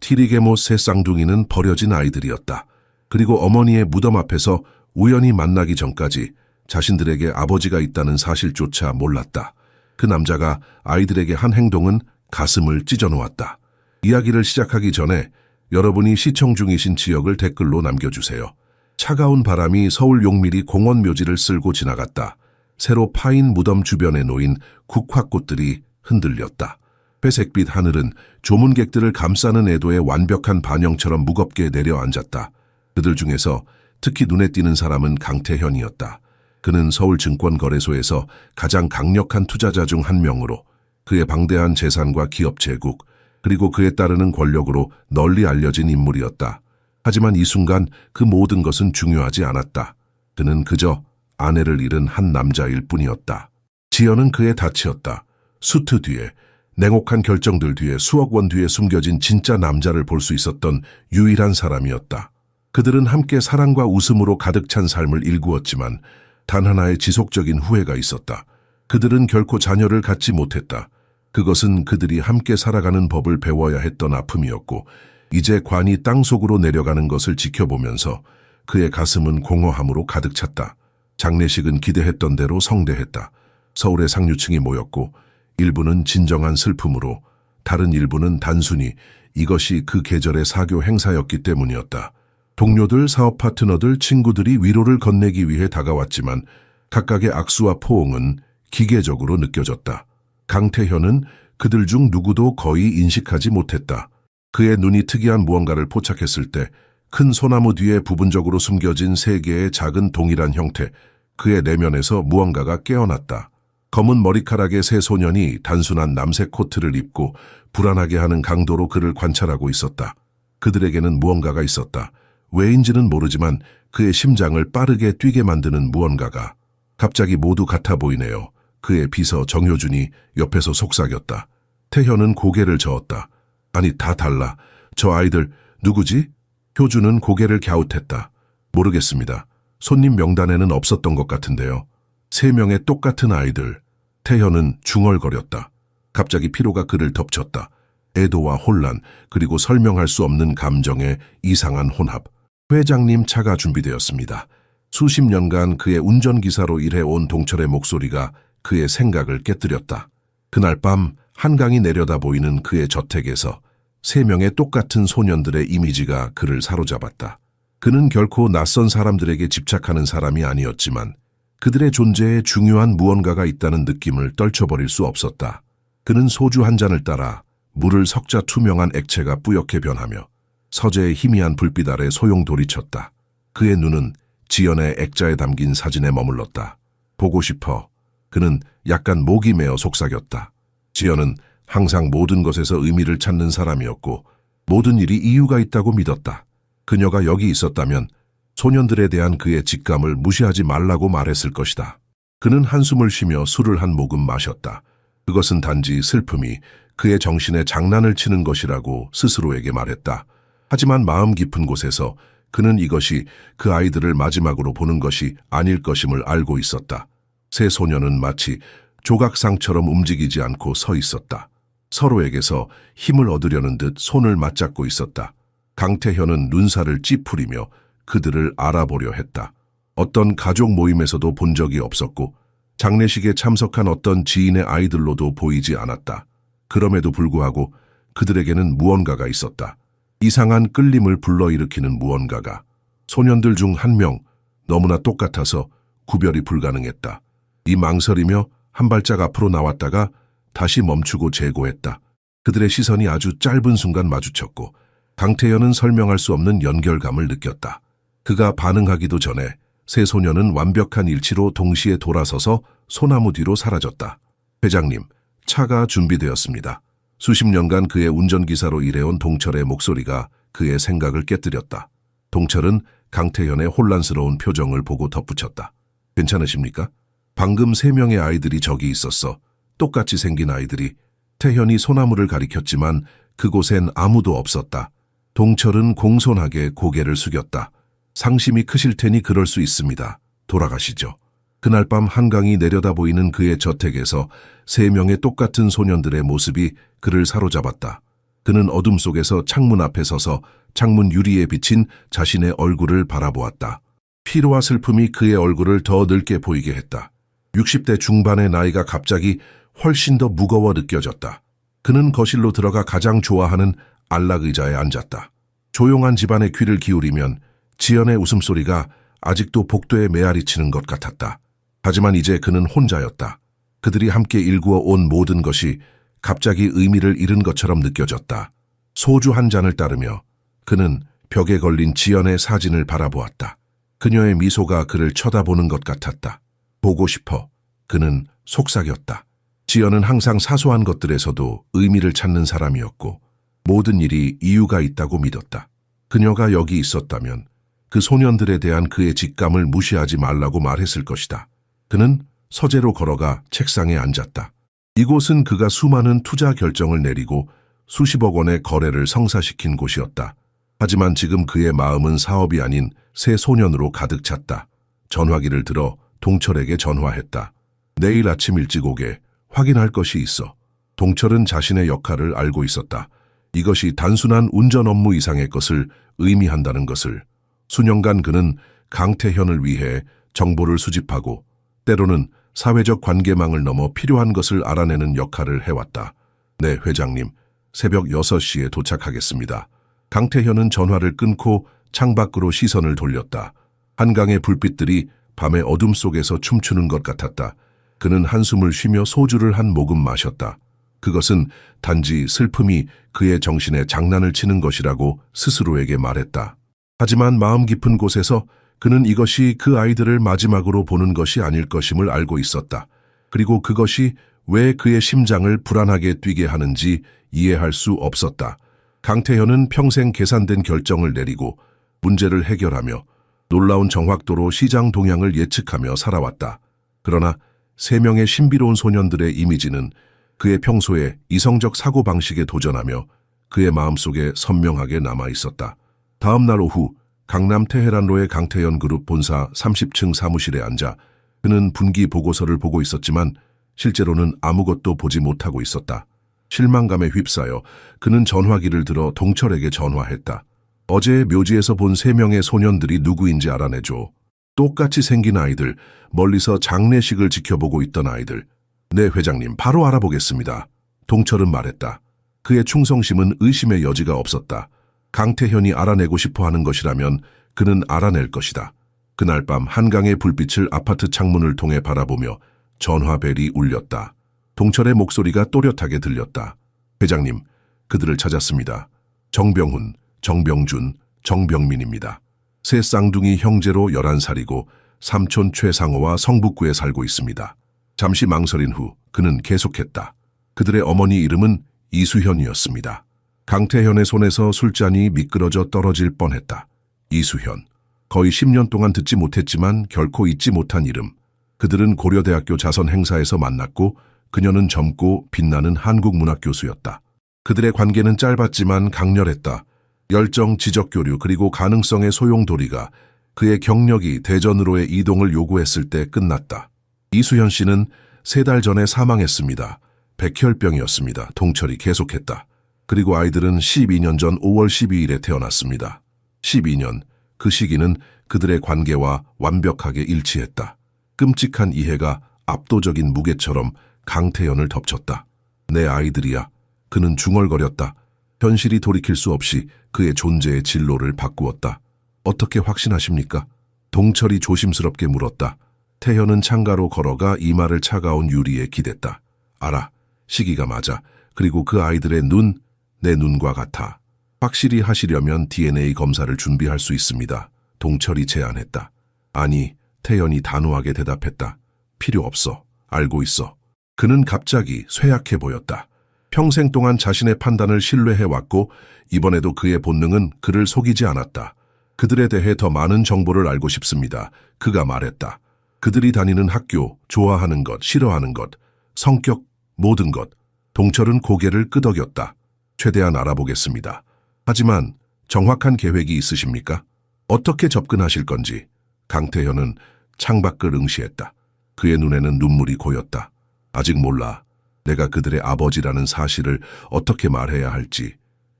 티리게모 세 쌍둥이는 버려진 아이들이었다. 그리고 어머니의 무덤 앞에서 우연히 만나기 전까지 자신들에게 아버지가 있다는 사실조차 몰랐다. 그 남자가 아이들에게 한 행동은 가슴을 찢어놓았다. 이야기를 시작하기 전에 여러분이 시청 중이신 지역을 댓글로 남겨주세요. 차가운 바람이 서울 용미리 공원 묘지를 쓸고 지나갔다. 새로 파인 무덤 주변에 놓인 국화꽃들이 흔들렸다. 회색빛 하늘은 조문객들을 감싸는 애도의 완벽한 반영처럼 무겁게 내려앉았다. 그들 중에서 특히 눈에 띄는 사람은 강태현이었다. 그는 서울증권거래소에서 가장 강력한 투자자 중 한 명으로 그의 방대한 재산과 기업 재국, 그리고 그에 따르는 권력으로 널리 알려진 인물이었다. 하지만 이 순간 그 모든 것은 중요하지 않았다. 그는 그저 아내를 잃은 한 남자일 뿐이었다. 지연은 그의 닻이었다. 수트 뒤에, 냉혹한 결정들 뒤에, 수억 원 뒤에 숨겨진 진짜 남자를 볼 수 있었던 유일한 사람이었다. 그들은 함께 사랑과 웃음으로 가득 찬 삶을 일구었지만 단 하나의 지속적인 후회가 있었다. 그들은 결코 자녀를 갖지 못했다. 그것은 그들이 함께 살아가는 법을 배워야 했던 아픔이었고, 이제 관이 땅속으로 내려가는 것을 지켜보면서 그의 가슴은 공허함으로 가득 찼다. 장례식은 기대했던 대로 성대했다. 서울의 상류층이 모였고, 일부는 진정한 슬픔으로, 다른 일부는 단순히 이것이 그 계절의 사교 행사였기 때문이었다. 동료들, 사업 파트너들, 친구들이 위로를 건네기 위해 다가왔지만 각각의 악수와 포옹은 기계적으로 느껴졌다. 강태현은 그들 중 누구도 거의 인식하지 못했다. 그의 눈이 특이한 무언가를 포착했을 때 큰 소나무 뒤에 부분적으로 숨겨진 세 개의 작은 동일한 형태, 그의 내면에서 무언가가 깨어났다. 검은 머리카락의 세 소년이 단순한 남색 코트를 입고 불안하게 하는 강도로 그를 관찰하고 있었다. 그들에게는 무언가가 있었다. 왜인지는 모르지만 그의 심장을 빠르게 뛰게 만드는 무언가가. 갑자기 모두 같아 보이네요. 그의 비서 정효준이 옆에서 속삭였다. 태현은 고개를 저었다. 아니, 다 달라. 저 아이들 누구지? 효준은 고개를 갸웃했다. 모르겠습니다. 손님 명단에는 없었던 것 같은데요. 3명의 똑같은 아이들. 태현은 중얼거렸다. 갑자기 피로가 그를 덮쳤다. 애도와 혼란, 그리고 설명할 수 없는 감정의 이상한 혼합. 회장님 차가 준비되었습니다. 수십 년간 그의 운전기사로 일해온 동철의 목소리가 그의 생각을 깨뜨렸다. 그날 밤 한강이 내려다 보이는 그의 저택에서 3명의 똑같은 소년들의 이미지가 그를 사로잡았다. 그는 결코 낯선 사람들에게 집착하는 사람이 아니었지만 그들의 존재에 중요한 무언가가 있다는 느낌을 떨쳐버릴 수 없었다. 그는 소주 한 잔을 따라 물을 석자 투명한 액체가 뿌옇게 변하며 서재의 희미한 불빛 아래 소용돌이쳤다. 그의 눈은 지연의 액자에 담긴 사진에 머물렀다. 보고 싶어. 그는 약간 목이 메어 속삭였다. 지연은 항상 모든 것에서 의미를 찾는 사람이었고 모든 일이 이유가 있다고 믿었다. 그녀가 여기 있었다면 소년들에 대한 그의 직감을 무시하지 말라고 말했을 것이다. 그는 한숨을 쉬며 술을 한 모금 마셨다. 그것은 단지 슬픔이 그의 정신에 장난을 치는 것이라고 스스로에게 말했다. 하지만 마음 깊은 곳에서 그는 이것이 그 아이들을 마지막으로 보는 것이 아닐 것임을 알고 있었다. 세 소년은 마치 조각상처럼 움직이지 않고 서 있었다. 서로에게서 힘을 얻으려는 듯 손을 맞잡고 있었다. 강태현은 눈살을 찌푸리며 그들을 알아보려 했다. 어떤 가족 모임에서도 본 적이 없었고 장례식에 참석한 어떤 지인의 아이들로도 보이지 않았다. 그럼에도 불구하고 그들에게는 무언가가 있었다. 이상한 끌림을 불러일으키는 무언가가. 소년들 중 한 명, 너무나 똑같아서 구별이 불가능했다. 이 망설이며 한 발짝 앞으로 나왔다가 다시 멈추고 재고했다. 그들의 시선이 아주 짧은 순간 마주쳤고 강태현은 설명할 수 없는 연결감을 느꼈다. 그가 반응하기도 전에 세 소년은 완벽한 일치로 동시에 돌아서서 소나무 뒤로 사라졌다. 회장님, 차가 준비되었습니다. 수십 년간 그의 운전기사로 일해온 동철의 목소리가 그의 생각을 깨뜨렸다. 동철은 강태현의 혼란스러운 표정을 보고 덧붙였다. 괜찮으십니까? 방금 3명의 아이들이 저기 있었어. 똑같이 생긴 아이들이. 태현이 소나무를 가리켰지만 그곳엔 아무도 없었다. 동철은 공손하게 고개를 숙였다. 상심이 크실 테니 그럴 수 있습니다. 돌아가시죠. 그날 밤 한강이 내려다 보이는 그의 저택에서 3명의 똑같은 소년들의 모습이 그를 사로잡았다. 그는 어둠 속에서 창문 앞에 서서 창문 유리에 비친 자신의 얼굴을 바라보았다. 피로와 슬픔이 그의 얼굴을 더 늙게 보이게 했다. 60대 중반의 나이가 갑자기 훨씬 더 무거워 느껴졌다. 그는 거실로 들어가 가장 좋아하는 안락 의자에 앉았다. 조용한 집안의 귀를 기울이면 지연의 웃음소리가 아직도 복도에 메아리치는 것 같았다. 하지만 이제 그는 혼자였다. 그들이 함께 일구어 온 모든 것이 갑자기 의미를 잃은 것처럼 느껴졌다. 소주 한 잔을 따르며 그는 벽에 걸린 지연의 사진을 바라보았다. 그녀의 미소가 그를 쳐다보는 것 같았다. 보고 싶어. 그는 속삭였다. 지연은 항상 사소한 것들에서도 의미를 찾는 사람이었고 모든 일이 이유가 있다고 믿었다. 그녀가 여기 있었다면 그 소년들에 대한 그의 직감을 무시하지 말라고 말했을 것이다. 그는 서재로 걸어가 책상에 앉았다. 이곳은 그가 수많은 투자 결정을 내리고 수십억 원의 거래를 성사시킨 곳이었다. 하지만 지금 그의 마음은 사업이 아닌 새 소년으로 가득 찼다. 전화기를 들어 동철에게 전화했다. 내일 아침 일찍 오게. 확인할 것이 있어. 동철은 자신의 역할을 알고 있었다. 이것이 단순한 운전 업무 이상의 것을 의미한다는 것을. 수년간 그는 강태현을 위해 정보를 수집하고 때로는 사회적 관계망을 넘어 필요한 것을 알아내는 역할을 해왔다. 네, 회장님. 새벽 6시에 도착하겠습니다. 강태현은 전화를 끊고 창밖으로 시선을 돌렸다. 한강의 불빛들이 밤의 어둠 속에서 춤추는 것 같았다. 그는 한숨을 쉬며 소주를 한 모금 마셨다. 그것은 단지 슬픔이 그의 정신에 장난을 치는 것이라고 스스로에게 말했다. 하지만 마음 깊은 곳에서 그는 이것이 그 아이들을 마지막으로 보는 것이 아닐 것임을 알고 있었다. 그리고 그것이 왜 그의 심장을 불안하게 뛰게 하는지 이해할 수 없었다. 강태현은 평생 계산된 결정을 내리고 문제를 해결하며 놀라운 정확도로 시장 동향을 예측하며 살아왔다. 그러나 3명의 신비로운 소년들의 이미지는 그의 평소의 이성적 사고방식에 도전하며 그의 마음속에 선명하게 남아있었다. 다음 날 오후 강남 테헤란로의 강태현 그룹 본사 30층 사무실에 앉아 그는 분기 보고서를 보고 있었지만 실제로는 아무것도 보지 못하고 있었다. 실망감에 휩싸여 그는 전화기를 들어 동철에게 전화했다. 어제 묘지에서 본 3명의 소년들이 누구인지 알아내줘. 똑같이 생긴 아이들, 멀리서 장례식을 지켜보고 있던 아이들. 네, 회장님, 바로 알아보겠습니다. 동철은 말했다. 그의 충성심은 의심의 여지가 없었다. 강태현이 알아내고 싶어 하는 것이라면 그는 알아낼 것이다. 그날 밤 한강의 불빛을 아파트 창문을 통해 바라보며 전화벨이 울렸다. 동철의 목소리가 또렷하게 들렸다. 회장님, 그들을 찾았습니다. 정병훈, 정병준, 정병민입니다. 세 쌍둥이 형제로 11살이고 삼촌 최상호와 성북구에 살고 있습니다. 잠시 망설인 후 그는 계속했다. 그들의 어머니 이름은 이수현이었습니다. 강태현의 손에서 술잔이 미끄러져 떨어질 뻔했다. 이수현. 거의 10년 동안 듣지 못했지만 결코 잊지 못한 이름. 그들은 고려대학교 자선 행사에서 만났고 그녀는 젊고 빛나는 한국문학 교수였다. 그들의 관계는 짧았지만 강렬했다. 열정, 지적교류 그리고 가능성의 소용돌이가 그의 경력이 대전으로의 이동을 요구했을 때 끝났다. 이수현 씨는 3달 전에 사망했습니다. 백혈병이었습니다. 동철이 계속했다. 그리고 아이들은 12년 전 5월 12일에 태어났습니다. 12년, 그 시기는 그들의 관계와 완벽하게 일치했다. 끔찍한 이해가 압도적인 무게처럼 강태현을 덮쳤다. 내 아이들이야. 그는 중얼거렸다. 현실이 돌이킬 수 없이 그의 존재의 진로를 바꾸었다. 어떻게 확신하십니까? 동철이 조심스럽게 물었다. 태현은 창가로 걸어가 이마를 차가운 유리에 기댔다. 알아. 시기가 맞아. 그리고 그 아이들의 눈, 내 눈과 같아. 확실히 하시려면 DNA 검사를 준비할 수 있습니다. 동철이 제안했다. 아니, 태현이 단호하게 대답했다. 필요 없어. 알고 있어. 그는 갑자기 쇠약해 보였다. 평생 동안 자신의 판단을 신뢰해왔고 이번에도 그의 본능은 그를 속이지 않았다. 그들에 대해 더 많은 정보를 알고 싶습니다. 그가 말했다. 그들이 다니는 학교, 좋아하는 것, 싫어하는 것, 성격, 모든 것. 동철은 고개를 끄덕였다. 최대한 알아보겠습니다. 하지만 정확한 계획이 있으십니까? 어떻게 접근하실 건지. 강태현은 창밖을 응시했다. 그의 눈에는 눈물이 고였다. 아직 몰라. 내가 그들의 아버지라는 사실을 어떻게 말해야 할지.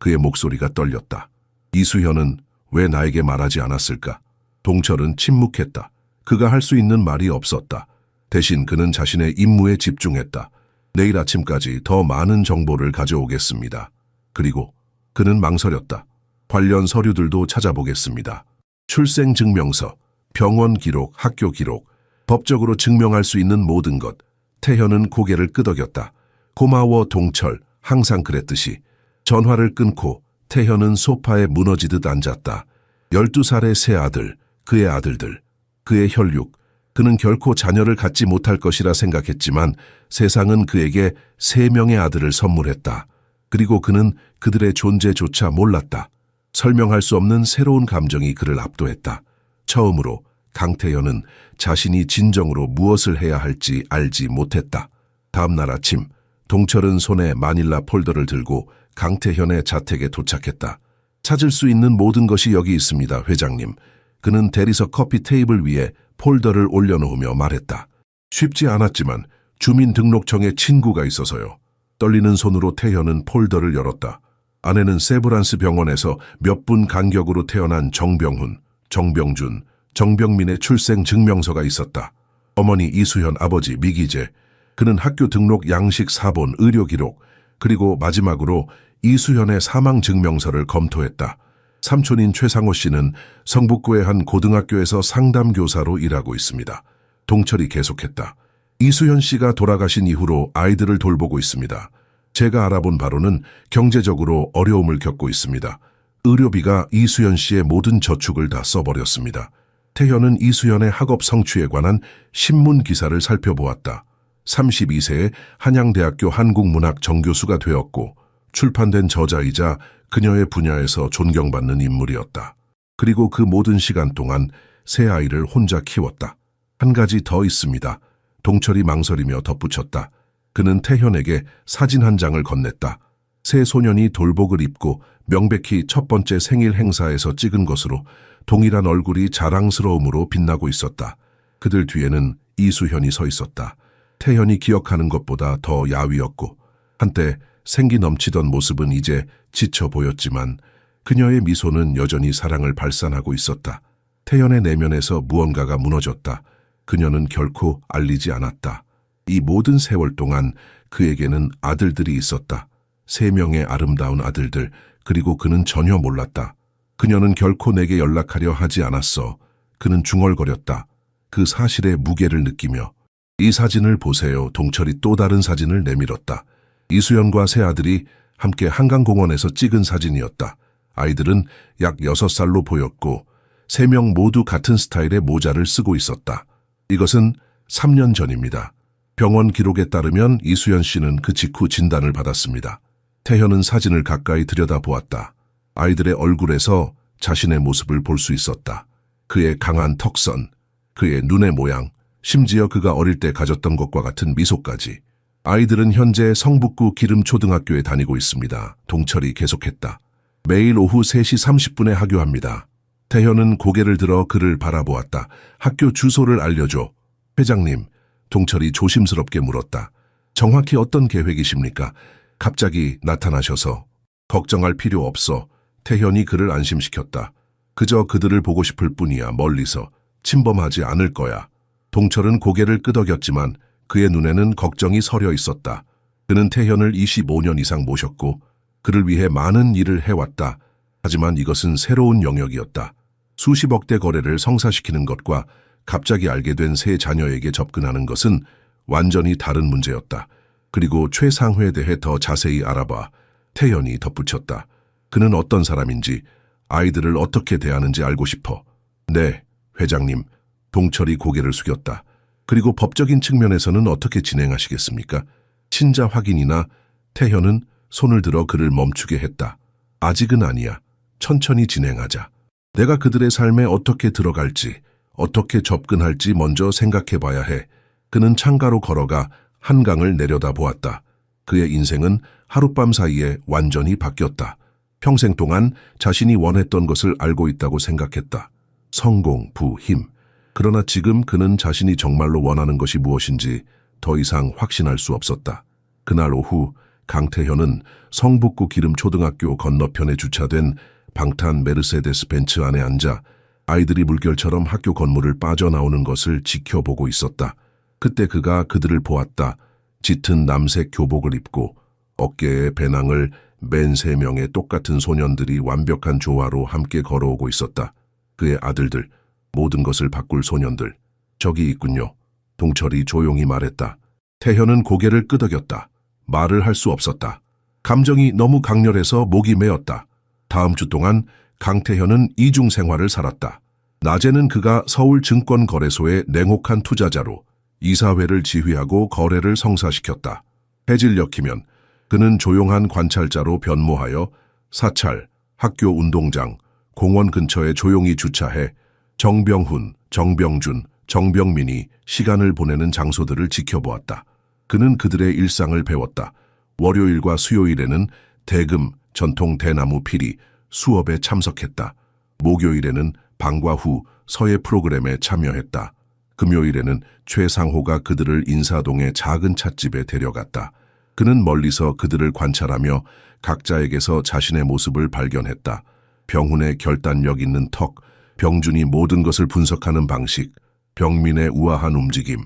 그의 목소리가 떨렸다. 이수현은 왜 나에게 말하지 않았을까? 동철은 침묵했다. 그가 할 수 있는 말이 없었다. 대신 그는 자신의 임무에 집중했다. 내일 아침까지 더 많은 정보를 가져오겠습니다. 그리고 그는 망설였다. 관련 서류들도 찾아보겠습니다. 출생증명서, 병원 기록, 학교 기록, 법적으로 증명할 수 있는 모든 것. 태현은 고개를 끄덕였다. 고마워 동철, 항상 그랬듯이. 전화를 끊고 태현은 소파에 무너지듯 앉았다. 12살의 새 아들, 그의 아들들, 그의 혈육. 그는 결코 자녀를 갖지 못할 것이라 생각했지만 세상은 그에게 3명의 아들을 선물했다. 그리고 그는 그들의 존재조차 몰랐다. 설명할 수 없는 새로운 감정이 그를 압도했다. 처음으로 강태현은 자신이 진정으로 무엇을 해야 할지 알지 못했다. 다음 날 아침, 동철은 손에 마닐라 폴더를 들고 강태현의 자택에 도착했다. 찾을 수 있는 모든 것이 여기 있습니다, 회장님. 그는 대리석 커피 테이블 위에 폴더를 올려놓으며 말했다. 쉽지 않았지만 주민등록청에 친구가 있어서요. 떨리는 손으로 태현은 폴더를 열었다. 안에는 세브란스 병원에서 몇 분 간격으로 태어난 정병훈, 정병준, 정병민의 출생 증명서가 있었다. 어머니 이수현, 아버지 미기재, 그는 학교 등록 양식 사본, 의료 기록, 그리고 마지막으로 이수현의 사망 증명서를 검토했다. 삼촌인 최상호 씨는 성북구의 한 고등학교에서 상담교사로 일하고 있습니다. 동철이 계속했다. 이수현 씨가 돌아가신 이후로 아이들을 돌보고 있습니다. 제가 알아본 바로는 경제적으로 어려움을 겪고 있습니다. 의료비가 이수연 씨의 모든 저축을 다 써버렸습니다. 태현은 이수연의 학업 성취에 관한 신문 기사를 살펴보았다. 32세에 한양대학교 한국문학 정교수가 되었고 출판된 저자이자 그녀의 분야에서 존경받는 인물이었다. 그리고 그 모든 시간 동안 새 아이를 혼자 키웠다. 한 가지 더 있습니다. 동철이 망설이며 덧붙였다. 그는 태현에게 사진 한 장을 건넸다. 새 소년이 돌복을 입고 명백히 첫 번째 생일 행사에서 찍은 것으로 동일한 얼굴이 자랑스러움으로 빛나고 있었다. 그들 뒤에는 이수현이 서 있었다. 태현이 기억하는 것보다 더 야위었고 한때 생기 넘치던 모습은 이제 지쳐 보였지만 그녀의 미소는 여전히 사랑을 발산하고 있었다. 태현의 내면에서 무언가가 무너졌다. 그녀는 결코 알리지 않았다. 이 모든 세월 동안 그에게는 아들들이 있었다. 3명의 아름다운 아들들, 그리고 그는 전혀 몰랐다. 그녀는 결코 내게 연락하려 하지 않았어. 그는 중얼거렸다. 그 사실의 무게를 느끼며. 이 사진을 보세요. 동철이 또 다른 사진을 내밀었다. 이수연과 세 아들이 함께 한강공원에서 찍은 사진이었다. 아이들은 약 6살로 보였고 3명 모두 같은 스타일의 모자를 쓰고 있었다. 이것은 3년 전입니다. 병원 기록에 따르면 이수연 씨는 그 직후 진단을 받았습니다. 태현은 사진을 가까이 들여다보았다. 아이들의 얼굴에서 자신의 모습을 볼 수 있었다. 그의 강한 턱선, 그의 눈의 모양, 심지어 그가 어릴 때 가졌던 것과 같은 미소까지. 아이들은 현재 성북구 기름초등학교에 다니고 있습니다. 동철이 계속했다. 매일 오후 3시 30분에 하교합니다. 태현은 고개를 들어 그를 바라보았다. 학교 주소를 알려줘. 회장님, 동철이 조심스럽게 물었다. 정확히 어떤 계획이십니까? 갑자기 나타나셔서. 걱정할 필요 없어. 태현이 그를 안심시켰다. 그저 그들을 보고 싶을 뿐이야. 멀리서. 침범하지 않을 거야. 동철은 고개를 끄덕였지만 그의 눈에는 걱정이 서려 있었다. 그는 태현을 25년 이상 모셨고 그를 위해 많은 일을 해왔다. 하지만 이것은 새로운 영역이었다. 수십억 대 거래를 성사시키는 것과 갑자기 알게 된 세 자녀에게 접근하는 것은 완전히 다른 문제였다. 그리고 최상회에 대해 더 자세히 알아봐. 태현이 덧붙였다. 그는 어떤 사람인지, 아이들을 어떻게 대하는지 알고 싶어. 네, 회장님. 동철이 고개를 숙였다. 그리고 법적인 측면에서는 어떻게 진행하시겠습니까? 친자 확인이나. 태현은 손을 들어 그를 멈추게 했다. 아직은 아니야. 천천히 진행하자. 내가 그들의 삶에 어떻게 들어갈지, 어떻게 접근할지 먼저 생각해봐야 해. 그는 창가로 걸어가 한강을 내려다보았다. 그의 인생은 하룻밤 사이에 완전히 바뀌었다. 평생 동안 자신이 원했던 것을 알고 있다고 생각했다. 성공, 부, 힘. 그러나 지금 그는 자신이 정말로 원하는 것이 무엇인지 더 이상 확신할 수 없었다. 그날 오후 강태현은 성북구 기름초등학교 건너편에 주차된 방탄 메르세데스 벤츠 안에 앉아 아이들이 물결처럼 학교 건물을 빠져나오는 것을 지켜보고 있었다. 그때 그가 그들을 보았다. 짙은 남색 교복을 입고 어깨에 배낭을 맨 3명의 똑같은 소년들이 완벽한 조화로 함께 걸어오고 있었다. 그의 아들들, 모든 것을 바꿀 소년들. 저기 있군요. 동철이 조용히 말했다. 태현은 고개를 끄덕였다. 말을 할 수 없었다. 감정이 너무 강렬해서 목이 메었다. 다음 주 동안 강태현은 이중 생활을 살았다. 낮에는 그가 서울증권거래소의 냉혹한 투자자로 이사회를 지휘하고 거래를 성사시켰다. 해질녘이면 그는 조용한 관찰자로 변모하여 사찰, 학교 운동장, 공원 근처에 조용히 주차해 정병훈, 정병준, 정병민이 시간을 보내는 장소들을 지켜보았다. 그는 그들의 일상을 배웠다. 월요일과 수요일에는 대금, 전통 대나무 피리, 수업에 참석했다. 목요일에는 방과 후 서예 프로그램에 참여했다. 금요일에는 최상호가 그들을 인사동의 작은 찻집에 데려갔다. 그는 멀리서 그들을 관찰하며 각자에게서 자신의 모습을 발견했다. 병훈의 결단력 있는 턱, 병준이 모든 것을 분석하는 방식, 병민의 우아한 움직임.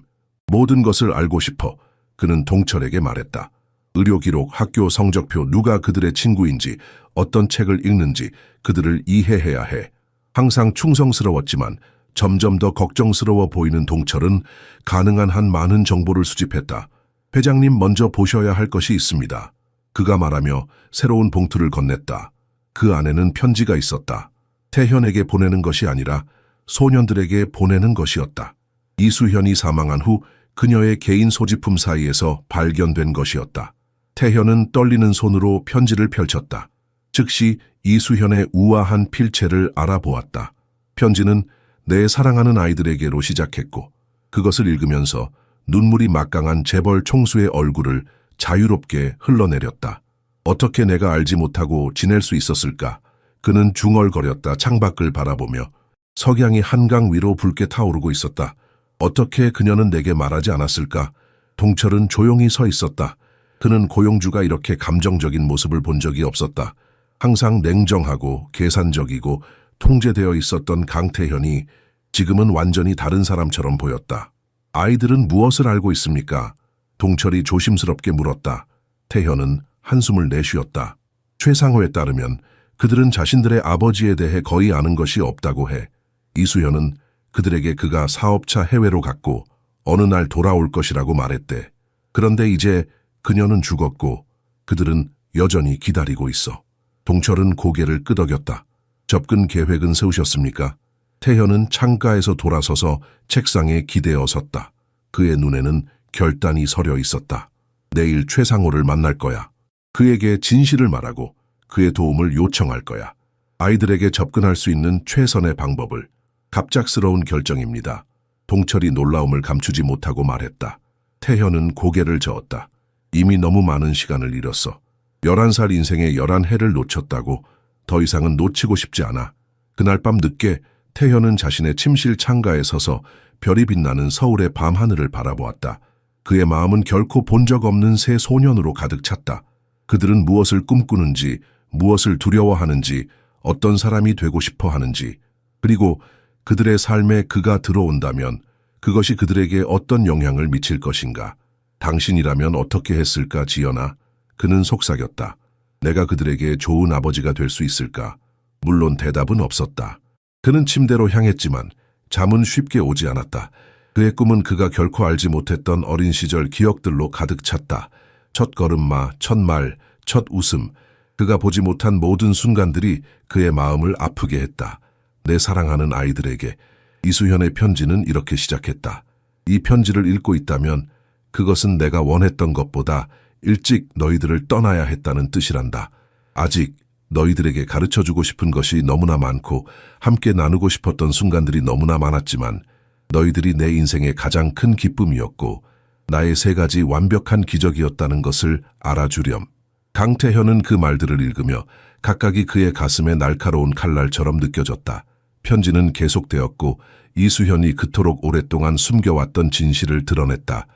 모든 것을 알고 싶어 그는 동철에게 말했다. 의료기록, 학교 성적표, 누가 그들의 친구인지, 어떤 책을 읽는지 그들을 이해해야 해. 항상 충성스러웠지만 점점 더 걱정스러워 보이는 동철은 가능한 한 많은 정보를 수집했다. 회장님 먼저 보셔야 할 것이 있습니다. 그가 말하며 새로운 봉투를 건넸다. 그 안에는 편지가 있었다. 태현에게 보내는 것이 아니라 소년들에게 보내는 것이었다. 이수현이 사망한 후 그녀의 개인 소지품 사이에서 발견된 것이었다. 태현은 떨리는 손으로 편지를 펼쳤다. 즉시 이수현의 우아한 필체를 알아보았다. 편지는 내 사랑하는 아이들에게로 시작했고 그것을 읽으면서 눈물이 막강한 재벌 총수의 얼굴을 자유롭게 흘러내렸다. 어떻게 내가 알지 못하고 지낼 수 있었을까? 그는 중얼거렸다. 창밖을 바라보며 석양이 한강 위로 붉게 타오르고 있었다. 어떻게 그녀는 내게 말하지 않았을까? 동철은 조용히 서 있었다. 그는 고용주가 이렇게 감정적인 모습을 본 적이 없었다. 항상 냉정하고 계산적이고 통제되어 있었던 강태현이 지금은 완전히 다른 사람처럼 보였다. 아이들은 무엇을 알고 있습니까? 동철이 조심스럽게 물었다. 태현은 한숨을 내쉬었다. 최상호에 따르면 그들은 자신들의 아버지에 대해 거의 아는 것이 없다고 해. 이수현은 그들에게 그가 사업차 해외로 갔고 어느 날 돌아올 것이라고 말했대. 그런데 이제 그녀는 죽었고 그들은 여전히 기다리고 있어. 동철은 고개를 끄덕였다. 접근 계획은 세우셨습니까? 태현은 창가에서 돌아서서 책상에 기대어 섰다. 그의 눈에는 결단이 서려 있었다. 내일 최상호를 만날 거야. 그에게 진실을 말하고 그의 도움을 요청할 거야. 아이들에게 접근할 수 있는 최선의 방법을. 갑작스러운 결정입니다. 동철이 놀라움을 감추지 못하고 말했다. 태현은 고개를 저었다. 이미 너무 많은 시간을 잃었어. 11살 인생의 11해를 놓쳤다고. 더 이상은 놓치고 싶지 않아. 그날 밤 늦게 태현은 자신의 침실 창가에 서서 별이 빛나는 서울의 밤하늘을 바라보았다. 그의 마음은 결코 본 적 없는 새 소년으로 가득 찼다. 그들은 무엇을 꿈꾸는지, 무엇을 두려워하는지, 어떤 사람이 되고 싶어 하는지, 그리고 그들의 삶에 그가 들어온다면 그것이 그들에게 어떤 영향을 미칠 것인가. 당신이라면 어떻게 했을까, 지연아? 그는 속삭였다. 내가 그들에게 좋은 아버지가 될 수 있을까? 물론 대답은 없었다. 그는 침대로 향했지만 잠은 쉽게 오지 않았다. 그의 꿈은 그가 결코 알지 못했던 어린 시절 기억들로 가득 찼다. 첫 걸음마, 첫 말, 첫 웃음. 그가 보지 못한 모든 순간들이 그의 마음을 아프게 했다. 내 사랑하는 아이들에게. 이수현의 편지는 이렇게 시작했다. 이 편지를 읽고 있다면 그것은 내가 원했던 것보다 일찍 너희들을 떠나야 했다는 뜻이란다. 아직 너희들에게 가르쳐주고 싶은 것이 너무나 많고 함께 나누고 싶었던 순간들이 너무나 많았지만 너희들이 내 인생의 가장 큰 기쁨이었고 나의 3가지 완벽한 기적이었다는 것을 알아주렴. 강태현은 그 말들을 읽으며 각각이 그의 가슴에 날카로운 칼날처럼 느껴졌다. 편지는 계속되었고 이수현이 그토록 오랫동안 숨겨왔던 진실을 드러냈다.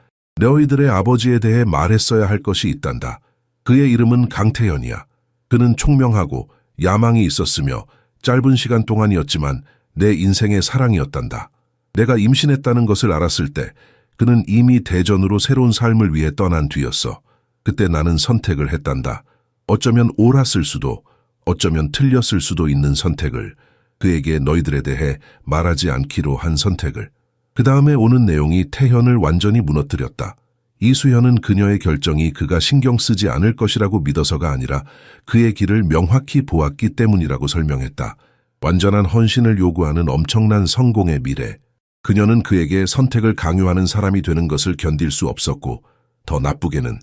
너희들의 아버지에 대해 말했어야 할 것이 있단다. 그의 이름은 강태현이야. 그는 총명하고 야망이 있었으며 짧은 시간 동안이었지만 내 인생의 사랑이었단다. 내가 임신했다는 것을 알았을 때 그는 이미 대전으로 새로운 삶을 위해 떠난 뒤였어. 그때 나는 선택을 했단다. 어쩌면 옳았을 수도, 어쩌면 틀렸을 수도 있는 선택을. 그에게 너희들에 대해 말하지 않기로 한 선택을. 그 다음에 오는 내용이 태현을 완전히 무너뜨렸다. 이수현은 그녀의 결정이 그가 신경 쓰지 않을 것이라고 믿어서가 아니라 그의 길을 명확히 보았기 때문이라고 설명했다. 완전한 헌신을 요구하는 엄청난 성공의 미래. 그녀는 그에게 선택을 강요하는 사람이 되는 것을 견딜 수 없었고, 더 나쁘게는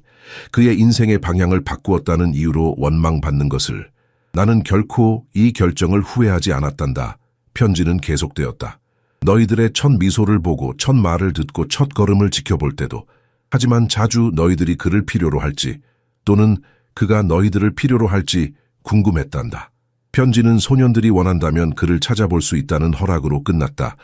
그의 인생의 방향을 바꾸었다는 이유로 원망받는 것을. 나는 결코 이 결정을 후회하지 않았단다. 편지는 계속되었다. 너희들의 첫 미소를 보고 첫 말을 듣고 첫 걸음을 지켜볼 때도, 하지만 자주 너희들이 그를 필요로 할지 또는 그가 너희들을 필요로 할지 궁금했단다. 편지는 소년들이 원한다면 그를 찾아볼 수 있다는 허락으로 끝났다.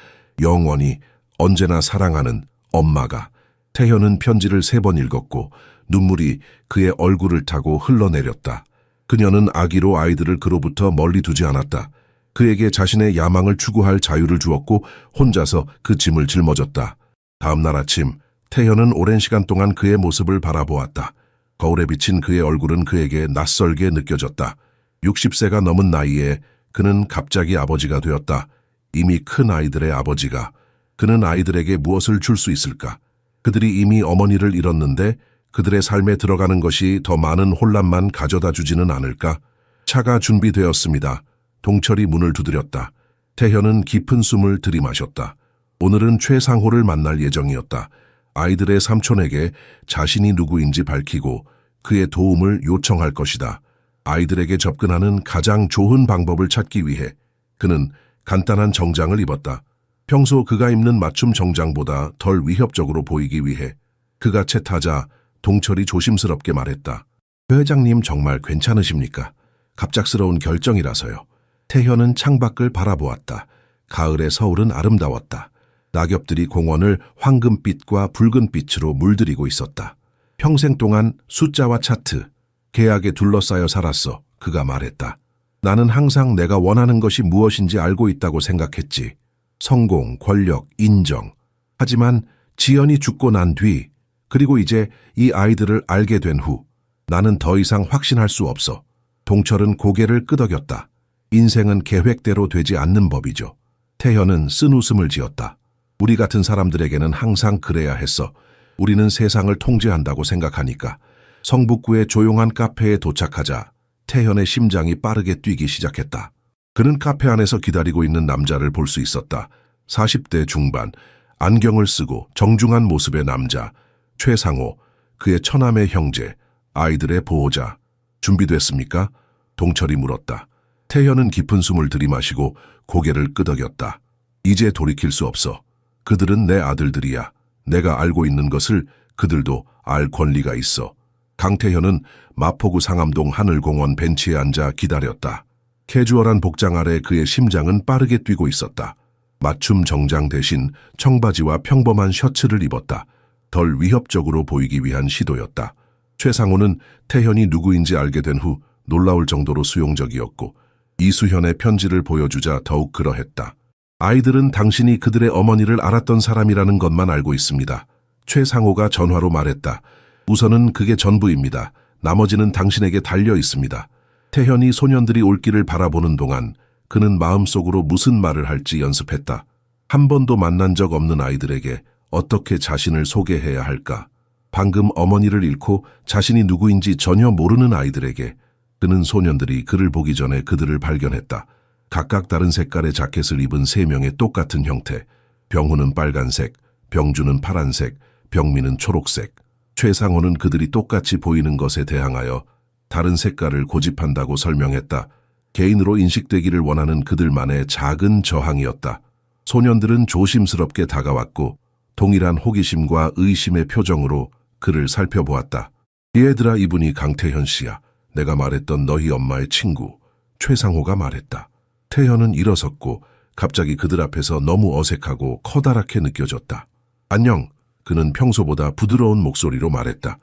영원히 언제나 사랑하는 엄마가. 태현은 편지를 3번 읽었고 눈물이 그의 얼굴을 타고 흘러내렸다. 그녀는 아기로 아이들을 그로부터 멀리 두지 않았다. 그에게 자신의 야망을 추구할 자유를 주었고 혼자서 그 짐을 짊어졌다. 다음 날 아침 태현은 오랜 시간 동안 그의 모습을 바라보았다. 거울에 비친 그의 얼굴은 그에게 낯설게 느껴졌다. 60세가 넘은 나이에 그는 갑자기 아버지가 되었다. 이미 큰 아이들의 아버지가. 그는 아이들에게 무엇을 줄 수 있을까? 그들이 이미 어머니를 잃었는데 그들의 삶에 들어가는 것이 더 많은 혼란만 가져다 주지는 않을까? 차가 준비되었습니다. 동철이 문을 두드렸다. 태현은 깊은 숨을 들이마셨다. 오늘은 최상호를 만날 예정이었다. 아이들의 삼촌에게 자신이 누구인지 밝히고 그의 도움을 요청할 것이다. 아이들에게 접근하는 가장 좋은 방법을 찾기 위해 그는 간단한 정장을 입었다. 평소 그가 입는 맞춤 정장보다 덜 위협적으로 보이기 위해. 그가 채 타자 동철이 조심스럽게 말했다. 회장님 정말 괜찮으십니까? 갑작스러운 결정이라서요. 태현은 창밖을 바라보았다. 가을의 서울은 아름다웠다. 낙엽들이 공원을 황금빛과 붉은빛으로 물들이고 있었다. 평생 동안 숫자와 차트, 계약에 둘러싸여 살았어. 그가 말했다. 나는 항상 내가 원하는 것이 무엇인지 알고 있다고 생각했지. 성공, 권력, 인정. 하지만 지연이 죽고 난 뒤, 그리고 이제 이 아이들을 알게 된 후, 나는 더 이상 확신할 수 없어. 동철은 고개를 끄덕였다. 인생은 계획대로 되지 않는 법이죠. 태현은 쓴 웃음을 지었다. 우리 같은 사람들에게는 항상 그래야 했어. 우리는 세상을 통제한다고 생각하니까. 성북구의 조용한 카페에 도착하자 태현의 심장이 빠르게 뛰기 시작했다. 그는 카페 안에서 기다리고 있는 남자를 볼 수 있었다. 40대 중반, 안경을 쓰고 정중한 모습의 남자, 최상호, 그의 처남의 형제, 아이들의 보호자. 준비됐습니까? 동철이 물었다. 태현은 깊은 숨을 들이마시고 고개를 끄덕였다. 이제 돌이킬 수 없어. 그들은 내 아들들이야. 내가 알고 있는 것을 그들도 알 권리가 있어. 강태현은 마포구 상암동 하늘공원 벤치에 앉아 기다렸다. 캐주얼한 복장 아래 그의 심장은 빠르게 뛰고 있었다. 맞춤 정장 대신 청바지와 평범한 셔츠를 입었다. 덜 위협적으로 보이기 위한 시도였다. 최상호는 태현이 누구인지 알게 된 후 놀라울 정도로 수용적이었고 이수현의 편지를 보여주자 더욱 그러했다. 아이들은 당신이 그들의 어머니를 알았던 사람이라는 것만 알고 있습니다. 최상호가 전화로 말했다. 우선은 그게 전부입니다. 나머지는 당신에게 달려 있습니다. 태현이 소년들이 올 길을 바라보는 동안 그는 마음속으로 무슨 말을 할지 연습했다. 한 번도 만난 적 없는 아이들에게 어떻게 자신을 소개해야 할까? 방금 어머니를 잃고 자신이 누구인지 전혀 모르는 아이들에게. 그는 소년들이 그를 보기 전에 그들을 발견했다. 각각 다른 색깔의 자켓을 입은 3명의 똑같은 형태. 병훈은 빨간색, 병주는 파란색, 병민은 초록색. 최상호는 그들이 똑같이 보이는 것에 대항하여 다른 색깔을 고집한다고 설명했다. 개인으로 인식되기를 원하는 그들만의 작은 저항이었다. 소년들은 조심스럽게 다가왔고 동일한 호기심과 의심의 표정으로 그를 살펴보았다. 얘들아, 이분이 강태현 씨야. 내가 말했던 너희 엄마의 친구. 최상호가 말했다. 태현은 일어섰고 갑자기 그들 앞에서 너무 어색하고 커다랗게 느껴졌다. 안녕. 그는 평소보다 부드러운 목소리로 말했다.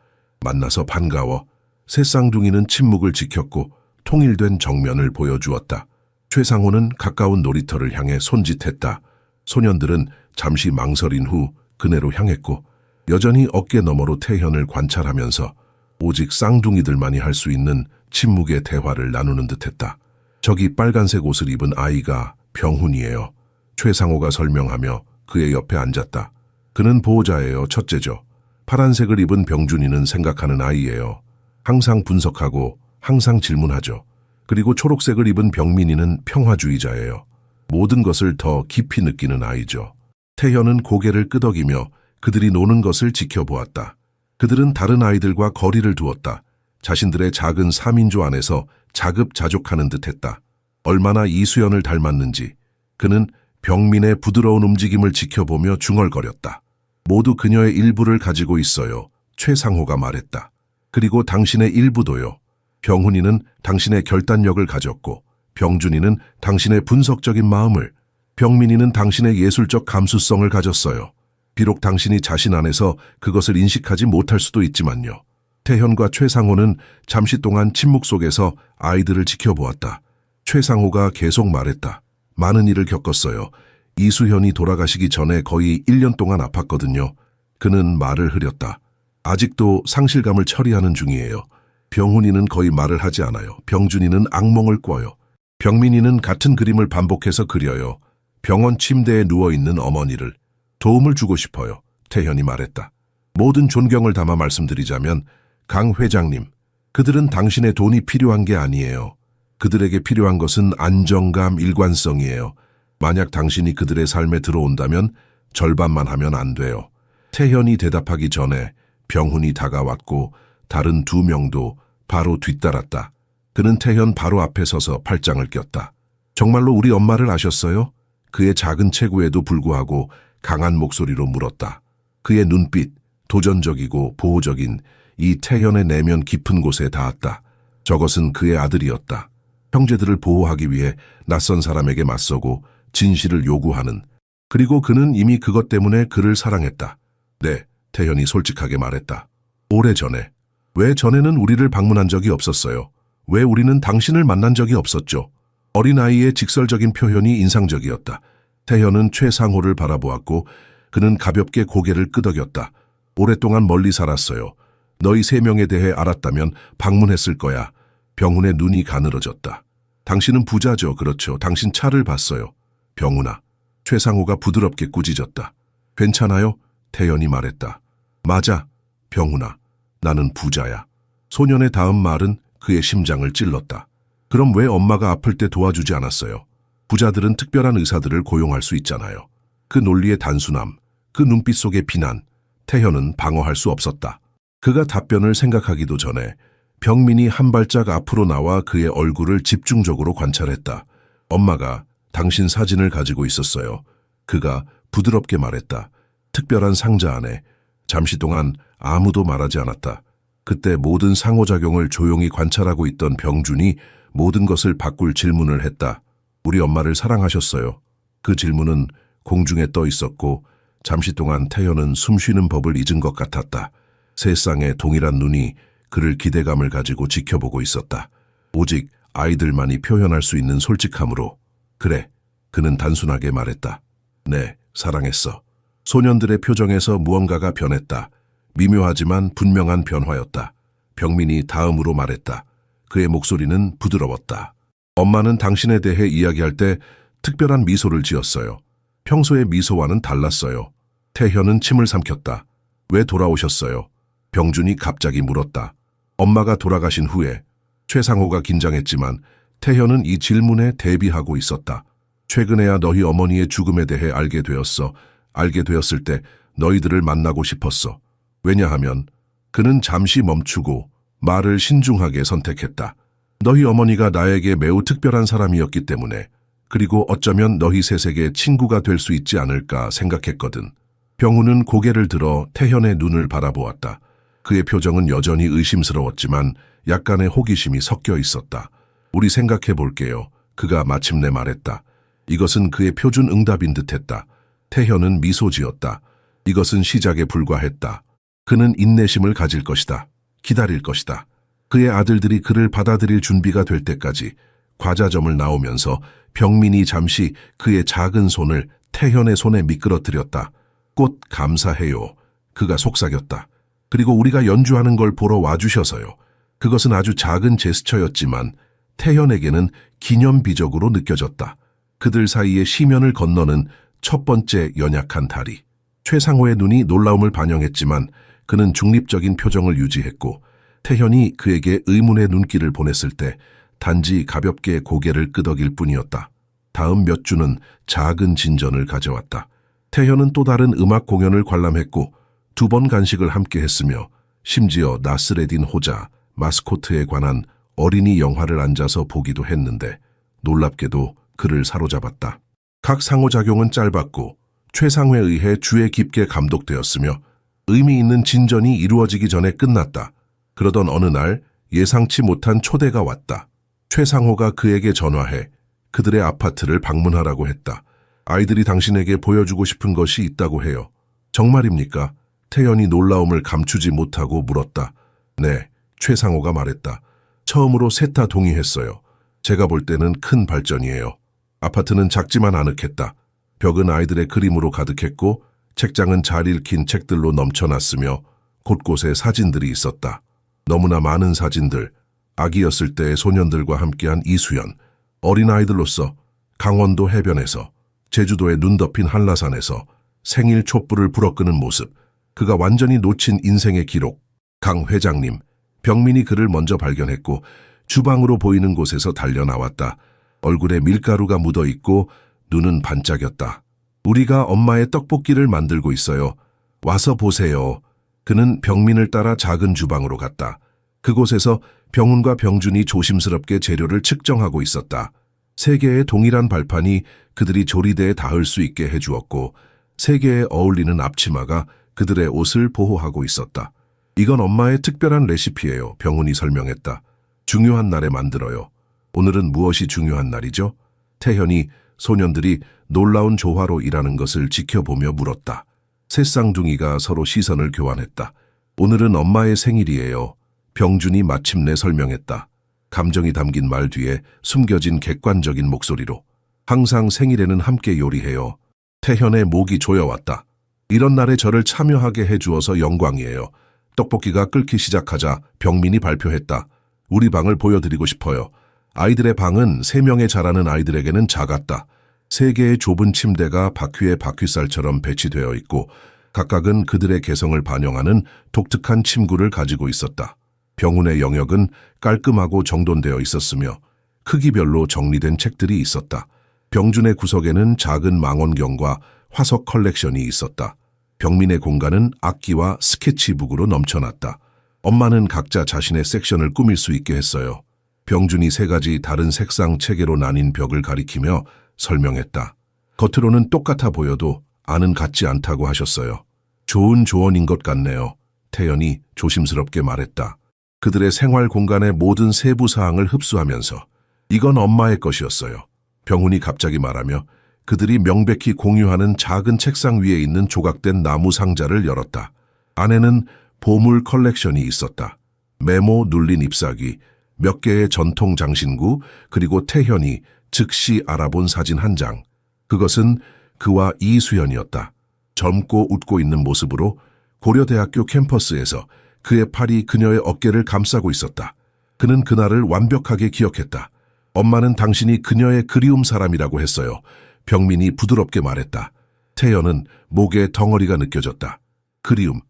만나서 반가워. 새 쌍둥이는 침묵을 지켰고 통일된 정면을 보여주었다. 최상호는 가까운 놀이터를 향해 손짓했다. 소년들은 잠시 망설인 후 그네로 향했고 여전히 어깨 너머로 태현을 관찰하면서 오직 쌍둥이들만이 할 수 있는 침묵의 대화를 나누는 듯했다. 저기 빨간색 옷을 입은 아이가 병훈이에요. 최상호가 설명하며 그의 옆에 앉았다. 그는 보호자예요. 첫째죠. 파란색을 입은 병준이는 생각하는 아이예요. 항상 분석하고 항상 질문하죠. 그리고 초록색을 입은 병민이는 평화주의자예요. 모든 것을 더 깊이 느끼는 아이죠. 태현은 고개를 끄덕이며 그들이 노는 것을 지켜보았다. 그들은 다른 아이들과 거리를 두었다. 자신들의 작은 3인조 안에서 자급자족하는 듯했다. 얼마나 이수연을 닮았는지 그는 병민의 부드러운 움직임을 지켜보며 중얼거렸다. 모두 그녀의 일부를 가지고 있어요. 최상호가 말했다. 그리고 당신의 일부도요. 병훈이는 당신의 결단력을 가졌고 병준이는 당신의 분석적인 마음을, 병민이는 당신의 예술적 감수성을 가졌어요. 비록 당신이 자신 안에서 그것을 인식하지 못할 수도 있지만요. 태현과 최상호는 잠시 동안 침묵 속에서 아이들을 지켜보았다. 최상호가 계속 말했다. 많은 일을 겪었어요. 이수현이 돌아가시기 전에 거의 1년 동안 아팠거든요. 그는 말을 흐렸다. 아직도 상실감을 처리하는 중이에요. 병훈이는 거의 말을 하지 않아요. 병준이는 악몽을 꿔요. 병민이는 같은 그림을 반복해서 그려요. 병원 침대에 누워있는 어머니를. 도움을 주고 싶어요. 태현이 말했다. 모든 존경을 담아 말씀드리자면 강 회장님, 그들은 당신의 돈이 필요한 게 아니에요. 그들에게 필요한 것은 안정감, 일관성이에요. 만약 당신이 그들의 삶에 들어온다면 절반만 하면 안 돼요. 태현이 대답하기 전에 병훈이 다가왔고 다른 2명도 바로 뒤따랐다. 그는 태현 바로 앞에 서서 팔짱을 꼈다. 정말로 우리 엄마를 아셨어요? 그의 작은 체구에도 불구하고 강한 목소리로 물었다. 그의 눈빛, 도전적이고 보호적인 이 태현의 내면 깊은 곳에 닿았다. 저것은 그의 아들이었다. 형제들을 보호하기 위해 낯선 사람에게 맞서고 진실을 요구하는. 그리고 그는 이미 그것 때문에 그를 사랑했다. 네, 태현이 솔직하게 말했다. 오래전에. 왜 전에는 우리를 방문한 적이 없었어요? 왜 우리는 당신을 만난 적이 없었죠? 어린아이의 직설적인 표현이 인상적이었다. 태현은 최상호를 바라보았고 그는 가볍게 고개를 끄덕였다. 오랫동안 멀리 살았어요. 너희 3명에 대해 알았다면 방문했을 거야. 병훈의 눈이 가늘어졌다. 당신은 부자죠. 그렇죠. 당신 차를 봤어요. 병훈아. 최상호가 부드럽게 꾸짖었다. 괜찮아요? 태현이 말했다. 맞아. 병훈아. 나는 부자야. 소년의 다음 말은 그의 심장을 찔렀다. 그럼 왜 엄마가 아플 때 도와주지 않았어요? 부자들은 특별한 의사들을 고용할 수 있잖아요. 그 논리의 단순함, 그 눈빛 속의 비난, 태현은 방어할 수 없었다. 그가 답변을 생각하기도 전에 병민이 한 발짝 앞으로 나와 그의 얼굴을 집중적으로 관찰했다. 엄마가 당신 사진을 가지고 있었어요. 그가 부드럽게 말했다. 특별한 상자 안에. 잠시 동안 아무도 말하지 않았다. 그때 모든 상호작용을 조용히 관찰하고 있던 병준이 모든 것을 바꿀 질문을 했다. 우리 엄마를 사랑하셨어요. 그 질문은 공중에 떠 있었고 잠시 동안 태현은 숨쉬는 법을 잊은 것 같았다. 세상의 동일한 눈이 그를 기대감을 가지고 지켜보고 있었다. 오직 아이들만이 표현할 수 있는 솔직함으로. 그래, 그는 단순하게 말했다. 네, 사랑했어. 소년들의 표정에서 무언가가 변했다. 미묘하지만 분명한 변화였다. 병민이 다음으로 말했다. 그의 목소리는 부드러웠다. 엄마는 당신에 대해 이야기할 때 특별한 미소를 지었어요. 평소의 미소와는 달랐어요. 태현은 침을 삼켰다. 왜 돌아오셨어요? 병준이 갑자기 물었다. 엄마가 돌아가신 후에. 최상호가 긴장했지만 태현은 이 질문에 대비하고 있었다. 최근에야 너희 어머니의 죽음에 대해 알게 되었어. 알게 되었을 때 너희들을 만나고 싶었어. 왜냐하면 그는 잠시 멈추고 말을 신중하게 선택했다. 너희 어머니가 나에게 매우 특별한 사람이었기 때문에, 그리고 어쩌면 너희 셋에게 친구가 될 수 있지 않을까 생각했거든. 병훈은 고개를 들어 태현의 눈을 바라보았다. 그의 표정은 여전히 의심스러웠지만 약간의 호기심이 섞여 있었다. 우리 생각해 볼게요. 그가 마침내 말했다. 이것은 그의 표준 응답인 듯했다. 태현은 미소 지었다. 이것은 시작에 불과했다. 그는 인내심을 가질 것이다. 기다릴 것이다. 그의 아들들이 그를 받아들일 준비가 될 때까지 과자점을 나오면서 병민이 잠시 그의 작은 손을 태현의 손에 미끄러뜨렸다. 꽃 감사해요. 그가 속삭였다. 그리고 우리가 연주하는 걸 보러 와주셔서요. 그것은 아주 작은 제스처였지만 태현에게는 기념비적으로 느껴졌다. 그들 사이의 시면을 건너는 첫 번째 연약한 다리. 최상호의 눈이 놀라움을 반영했지만 그는 중립적인 표정을 유지했고 태현이 그에게 의문의 눈길을 보냈을 때 단지 가볍게 고개를 끄덕일 뿐이었다. 다음 몇 주는 작은 진전을 가져왔다. 태현은 또 다른 음악 공연을 관람했고 2번 간식을 함께 했으며 심지어 나스레딘 호자, 마스코트에 관한 어린이 영화를 앉아서 보기도 했는데 놀랍게도 그를 사로잡았다. 각 상호작용은 짧았고 최상회에 의해 주에 깊게 감독되었으며 의미 있는 진전이 이루어지기 전에 끝났다. 그러던 어느 날 예상치 못한 초대가 왔다. 최상호가 그에게 전화해 그들의 아파트를 방문하라고 했다. 아이들이 당신에게 보여주고 싶은 것이 있다고 해요. 정말입니까? 태연이 놀라움을 감추지 못하고 물었다. 네, 최상호가 말했다. 처음으로 셋 다 동의했어요. 제가 볼 때는 큰 발전이에요. 아파트는 작지만 아늑했다. 벽은 아이들의 그림으로 가득했고 책장은 잘 읽힌 책들로 넘쳐났으며 곳곳에 사진들이 있었다. 너무나 많은 사진들, 아기였을 때의 소년들과 함께한 이수연, 어린아이들로서 강원도 해변에서, 제주도의 눈 덮인 한라산에서 생일 촛불을 불어끄는 모습, 그가 완전히 놓친 인생의 기록. 강 회장님, 병민이 그를 먼저 발견했고 주방으로 보이는 곳에서 달려나왔다. 얼굴에 밀가루가 묻어있고 눈은 반짝였다. 우리가 엄마의 떡볶이를 만들고 있어요. 와서 보세요. 그는 병민을 따라 작은 주방으로 갔다. 그곳에서 병훈과 병준이 조심스럽게 재료를 측정하고 있었다. 3개의 동일한 발판이 그들이 조리대에 닿을 수 있게 해주었고 3개에 어울리는 앞치마가 그들의 옷을 보호하고 있었다. 이건 엄마의 특별한 레시피예요. 병훈이 설명했다. 중요한 날에 만들어요. 오늘은 무엇이 중요한 날이죠? 태현이 소년들이 놀라운 조화로 일하는 것을 지켜보며 물었다. 새 쌍둥이가 서로 시선을 교환했다. 오늘은 엄마의 생일이에요. 병준이 마침내 설명했다. 감정이 담긴 말 뒤에 숨겨진 객관적인 목소리로. 항상 생일에는 함께 요리해요. 태현의 목이 조여왔다. 이런 날에 저를 참여하게 해주어서 영광이에요. 떡볶이가 끓기 시작하자 병민이 발표했다. 우리 방을 보여드리고 싶어요. 아이들의 방은 3명의 자라는 아이들에게는 작았다. 3개의 좁은 침대가 바퀴에 바퀴살처럼 배치되어 있고 각각은 그들의 개성을 반영하는 독특한 침구를 가지고 있었다. 병훈의 영역은 깔끔하고 정돈되어 있었으며 크기별로 정리된 책들이 있었다. 병준의 구석에는 작은 망원경과 화석 컬렉션이 있었다. 병민의 공간은 악기와 스케치북으로 넘쳐났다. 엄마는 각자 자신의 섹션을 꾸밀 수 있게 했어요. 병준이 3가지 다른 색상 체계로 나뉜 벽을 가리키며 설명했다. 겉으로는 똑같아 보여도 안은 같지 않다고 하셨어요. 좋은 조언인 것 같네요. 태연이 조심스럽게 말했다. 그들의 생활 공간의 모든 세부 사항을 흡수하면서 이건 엄마의 것이었어요. 병훈이 갑자기 말하며 그들이 명백히 공유하는 작은 책상 위에 있는 조각된 나무 상자를 열었다. 안에는 보물 컬렉션이 있었다. 메모 눌린 잎사귀, 몇 개의 전통 장신구, 그리고 태현이 즉시 알아본 사진 한 장. 그것은 그와 이수연이었다. 젊고 웃고 있는 모습으로 고려대학교 캠퍼스에서 그의 팔이 그녀의 어깨를 감싸고 있었다. 그는 그날을 완벽하게 기억했다. 엄마는 당신이 그녀의 그리움 사람이라고 했어요. 병민이 부드럽게 말했다. 태연은 목에 덩어리가 느껴졌다. 그리움,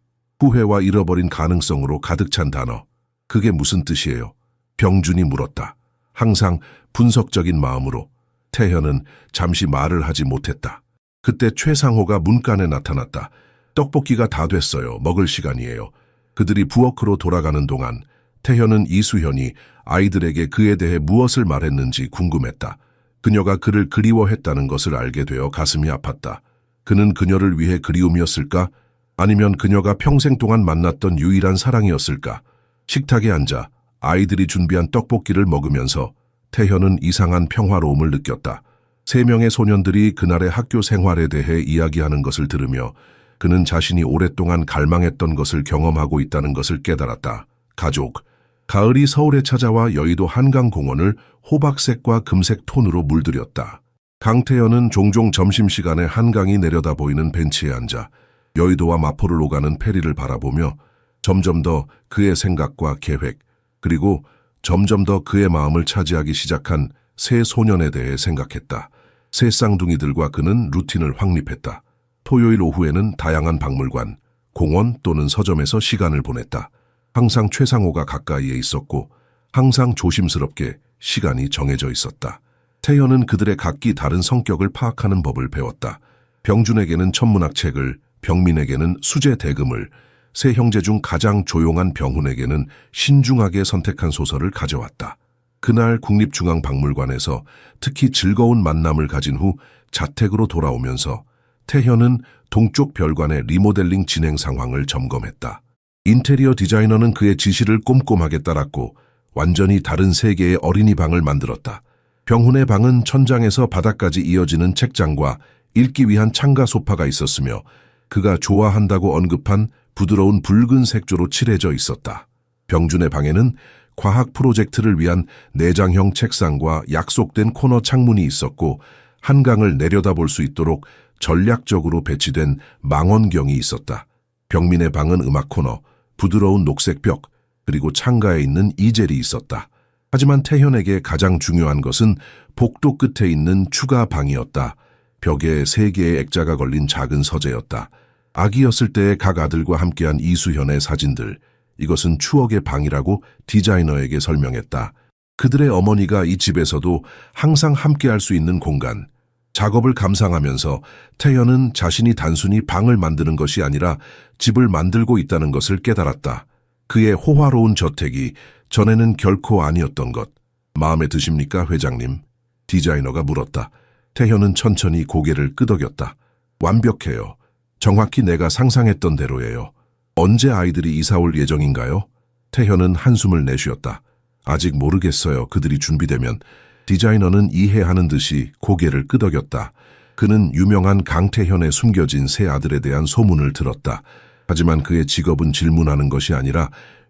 후회와 잃어버린 가능성으로 가득 찬 단어. 그게 무슨 뜻이에요? 병준이 물었다. 항상 분석적인 마음으로. 태현은 잠시 말을 하지 못했다. 그때 최상호가 문간에 나타났다. 떡볶이가 다 됐어요. 먹을 시간이에요. 그들이 부엌으로 돌아가는 동안 태현은 이수현이 아이들에게 그에 대해 무엇을 말했는지 궁금했다. 그녀가 그를 그리워했다는 것을 알게 되어 가슴이 아팠다. 그는 그녀를 위해 그리움이었을까? 아니면 그녀가 평생 동안 만났던 유일한 사랑이었을까? 식탁에 앉아 아이들이 준비한 떡볶이를 먹으면서 태현은 이상한 평화로움을 느꼈다. 3명의 소년들이 그날의 학교 생활에 대해 이야기하는 것을 들으며 그는 자신이 오랫동안 갈망했던 것을 경험하고 있다는 것을 깨달았다. 가족, 가을이 서울에 찾아와 여의도 한강공원을 호박색과 금색 톤으로 물들였다. 강태현은 종종 점심시간에 한강이 내려다 보이는 벤치에 앉아 여의도와 마포를 오가는 페리를 바라보며 점점 더 그의 생각과 계획, 그리고 점점 더 그의 마음을 차지하기 시작한 새 소년에 대해 생각했다. 새 쌍둥이들과 그는 루틴을 확립했다. 토요일 오후에는 다양한 박물관, 공원 또는 서점에서 시간을 보냈다. 항상 최상호가 가까이에 있었고 항상 조심스럽게 시간이 정해져 있었다. 태현은 그들의 각기 다른 성격을 파악하는 법을 배웠다. 병준에게는 천문학 책을, 병민에게는 수제 대금을, 세 형제 중 가장 조용한 병훈에게는 신중하게 선택한 소설을 가져왔다. 그날 국립중앙박물관에서 특히 즐거운 만남을 가진 후 자택으로 돌아오면서 태현은 동쪽 별관의 리모델링 진행 상황을 점검했다. 인테리어 디자이너는 그의 지시를 꼼꼼하게 따랐고 완전히 다른 세계의 어린이방을 만들었다. 병훈의 방은 천장에서 바닥까지 이어지는 책장과 읽기 위한 창가 소파가 있었으며 그가 좋아한다고 언급한 부드러운 붉은 색조로 칠해져 있었다. 병준의 방에는 과학 프로젝트를 위한 내장형 책상과 약속된 코너 창문이 있었고 한강을 내려다볼 수 있도록 전략적으로 배치된 망원경이 있었다. 병민의 방은 음악 코너, 부드러운 녹색 벽, 그리고 창가에 있는 이젤이 있었다. 하지만 태현에게 가장 중요한 것은 복도 끝에 있는 추가 방이었다. 벽에 3개의 액자가 걸린 작은 서재였다. 아기였을 때의 각 아들과 함께한 이수현의 사진들, 이것은 추억의 방이라고 디자이너에게 설명했다. 그들의 어머니가 이 집에서도 항상 함께할 수 있는 공간. 작업을 감상하면서 태현은 자신이 단순히 방을 만드는 것이 아니라 집을 만들고 있다는 것을 깨달았다. 그의 호화로운 저택이 전에는 결코 아니었던 것. 마음에 드십니까, 회장님? 디자이너가 물었다. 태현은 천천히 고개를 끄덕였다. 완벽해요. 정확히 내가 상상했던 대로예요. 언제 아이들이 이사 올 예정인가요? 태현은 한숨을 내쉬었다. 아직 모르겠어요. 그들이 준비되면. 디자이너는 이해하는 듯이 고개를 끄덕였다. 그는 유명한 강태현의 숨겨진 세 아들에 대한 소문을 들었다. 하지만 그의 직업은 질문하는 것이 아니라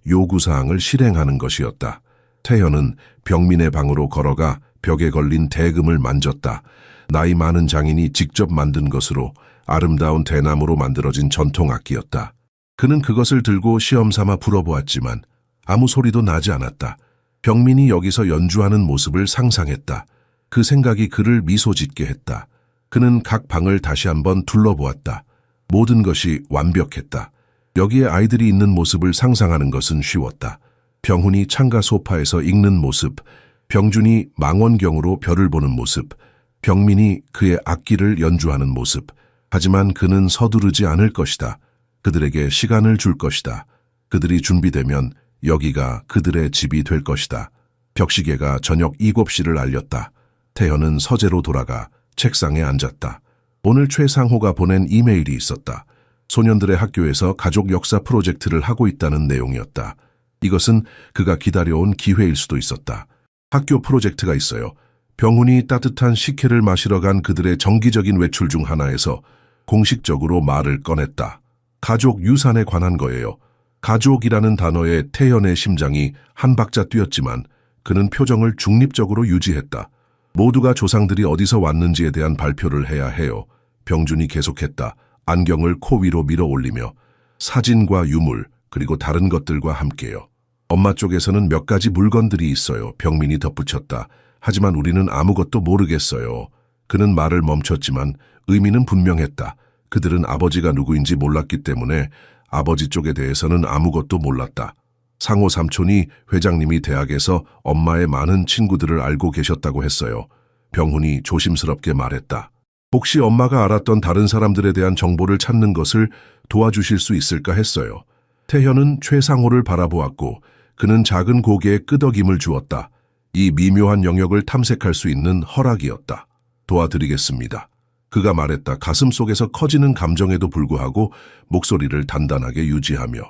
요구사항을 실행하는 것이었다. 태현은 병민의 방으로 걸어가 벽에 걸린 대금을 만졌다. 나이 많은 장인이 직접 만든 것으로 아름다운 대나무로 만들어진 전통악기였다. 그는 그것을 들고 시험삼아 불어보았지만 아무 소리도 나지 않았다. 병민이 여기서 연주하는 모습을 상상했다. 그 생각이 그를 미소 짓게 했다. 그는 각 방을 다시 한번 둘러보았다. 모든 것이 완벽했다. 여기에 아이들이 있는 모습을 상상하는 것은 쉬웠다. 병훈이 창가 소파에서 읽는 모습, 병준이 망원경으로 별을 보는 모습, 병민이 그의 악기를 연주하는 모습. 하지만 그는 서두르지 않을 것이다. 그들에게 시간을 줄 것이다. 그들이 준비되면 여기가 그들의 집이 될 것이다. 벽시계가 저녁 7시를 알렸다. 태현은 서재로 돌아가 책상에 앉았다. 오늘 최상호가 보낸 이메일이 있었다. 소년들의 학교에서 가족 역사 프로젝트를 하고 있다는 내용이었다. 이것은 그가 기다려온 기회일 수도 있었다. 학교 프로젝트가 있어요. 병훈이 따뜻한 식혜를 마시러 간 그들의 정기적인 외출 중 하나에서 공식적으로 말을 꺼냈다. 가족 유산에 관한 거예요. 가족이라는 단어에 태현의 심장이 한 박자 뛰었지만 그는 표정을 중립적으로 유지했다. 모두가 조상들이 어디서 왔는지에 대한 발표를 해야 해요. 병준이 계속했다. 안경을 코 위로 밀어 올리며 사진과 유물 그리고 다른 것들과 함께요. 엄마 쪽에서는 몇 가지 물건들이 있어요. 병민이 덧붙였다. 하지만 우리는 아무것도 모르겠어요. 그는 말을 멈췄지만 의미는 분명했다. 그들은 아버지가 누구인지 몰랐기 때문에 아버지 쪽에 대해서는 아무것도 몰랐다. 상호 삼촌이 회장님이 대학에서 엄마의 많은 친구들을 알고 계셨다고 했어요. 병훈이 조심스럽게 말했다. 혹시 엄마가 알았던 다른 사람들에 대한 정보를 찾는 것을 도와주실 수 있을까 했어요. 태현은 최상호를 바라보았고 그는 작은 고개에 끄덕임을 주었다. 이 미묘한 영역을 탐색할 수 있는 허락이었다. 도와드리겠습니다. 그가 말했다. 가슴속에서 커지는 감정에도 불구하고 목소리를 단단하게 유지하며.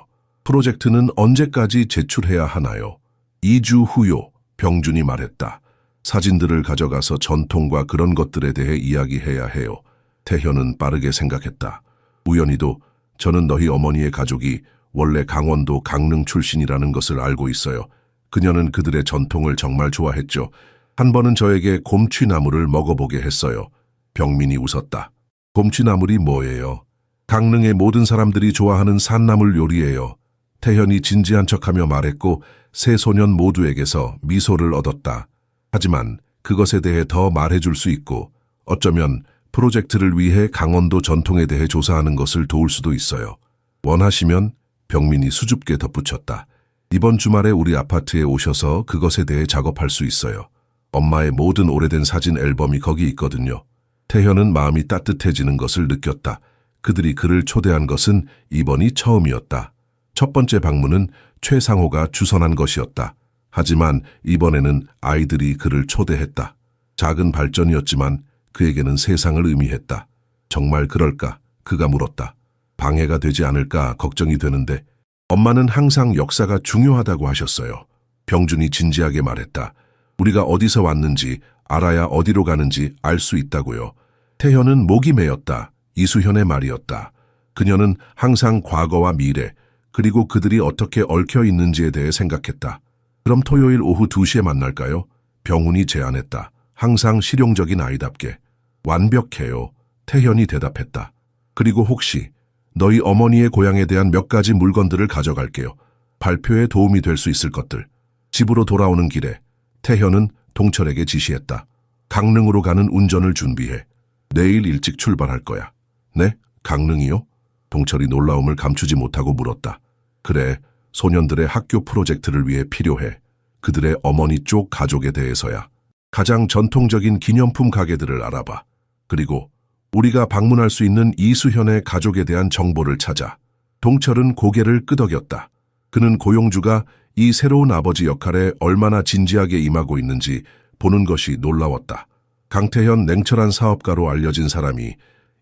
프로젝트는 언제까지 제출해야 하나요? 2주 후요. 병준이 말했다. 사진들을 가져가서 전통과 그런 것들에 대해 이야기해야 해요. 태현은 빠르게 생각했다. 우연히도 저는 너희 어머니의 가족이 원래 강원도 강릉 출신이라는 것을 알고 있어요. 그녀는 그들의 전통을 정말 좋아했죠. 한 번은 저에게 곰취나물을 먹어보게 했어요. 병민이 웃었다. 곰취나물이 뭐예요? 강릉의 모든 사람들이 좋아하는 산나물 요리예요. 태현이 진지한 척하며 말했고 세 소년 모두에게서 미소를 얻었다. 하지만 그것에 대해 더 말해줄 수 있고 어쩌면 프로젝트를 위해 강원도 전통에 대해 조사하는 것을 도울 수도 있어요. 원하시면 병민이 수줍게 덧붙였다. 이번 주말에 우리 아파트에 오셔서 그것에 대해 작업할 수 있어요. 엄마의 모든 오래된 사진 앨범이 거기 있거든요. 태현은 마음이 따뜻해지는 것을 느꼈다. 그들이 그를 초대한 것은 이번이 처음이었다. 첫 번째 방문은 최상호가 주선한 것이었다. 하지만 이번에는 아이들이 그를 초대했다. 작은 발전이었지만 그에게는 세상을 의미했다. 정말 그럴까? 그가 물었다. 방해가 되지 않을까 걱정이 되는데 엄마는 항상 역사가 중요하다고 하셨어요. 병준이 진지하게 말했다. 우리가 어디서 왔는지 알아야 어디로 가는지 알 수 있다고요. 태현은 목이 메었다. 이수현의 말이었다. 그녀는 항상 과거와 미래 그리고 그들이 어떻게 얽혀 있는지에 대해 생각했다. 그럼 토요일 오후 2시에 만날까요? 병훈이 제안했다. 항상 실용적인 아이답게. 완벽해요. 태현이 대답했다. 그리고 혹시 너희 어머니의 고향에 대한 몇 가지 물건들을 가져갈게요. 발표에 도움이 될 수 있을 것들. 집으로 돌아오는 길에 태현은 동철에게 지시했다. 강릉으로 가는 운전을 준비해. 내일 일찍 출발할 거야. 네? 강릉이요? 동철이 놀라움을 감추지 못하고 물었다. 그래, 소년들의 학교 프로젝트를 위해 필요해. 그들의 어머니 쪽 가족에 대해서야. 가장 전통적인 기념품 가게들을 알아봐. 그리고 우리가 방문할 수 있는 이수현의 가족에 대한 정보를 찾아. 동철은 고개를 끄덕였다. 그는 고용주가 이 새로운 아버지 역할에 얼마나 진지하게 임하고 있는지 보는 것이 놀라웠다. 강태현 냉철한 사업가로 알려진 사람이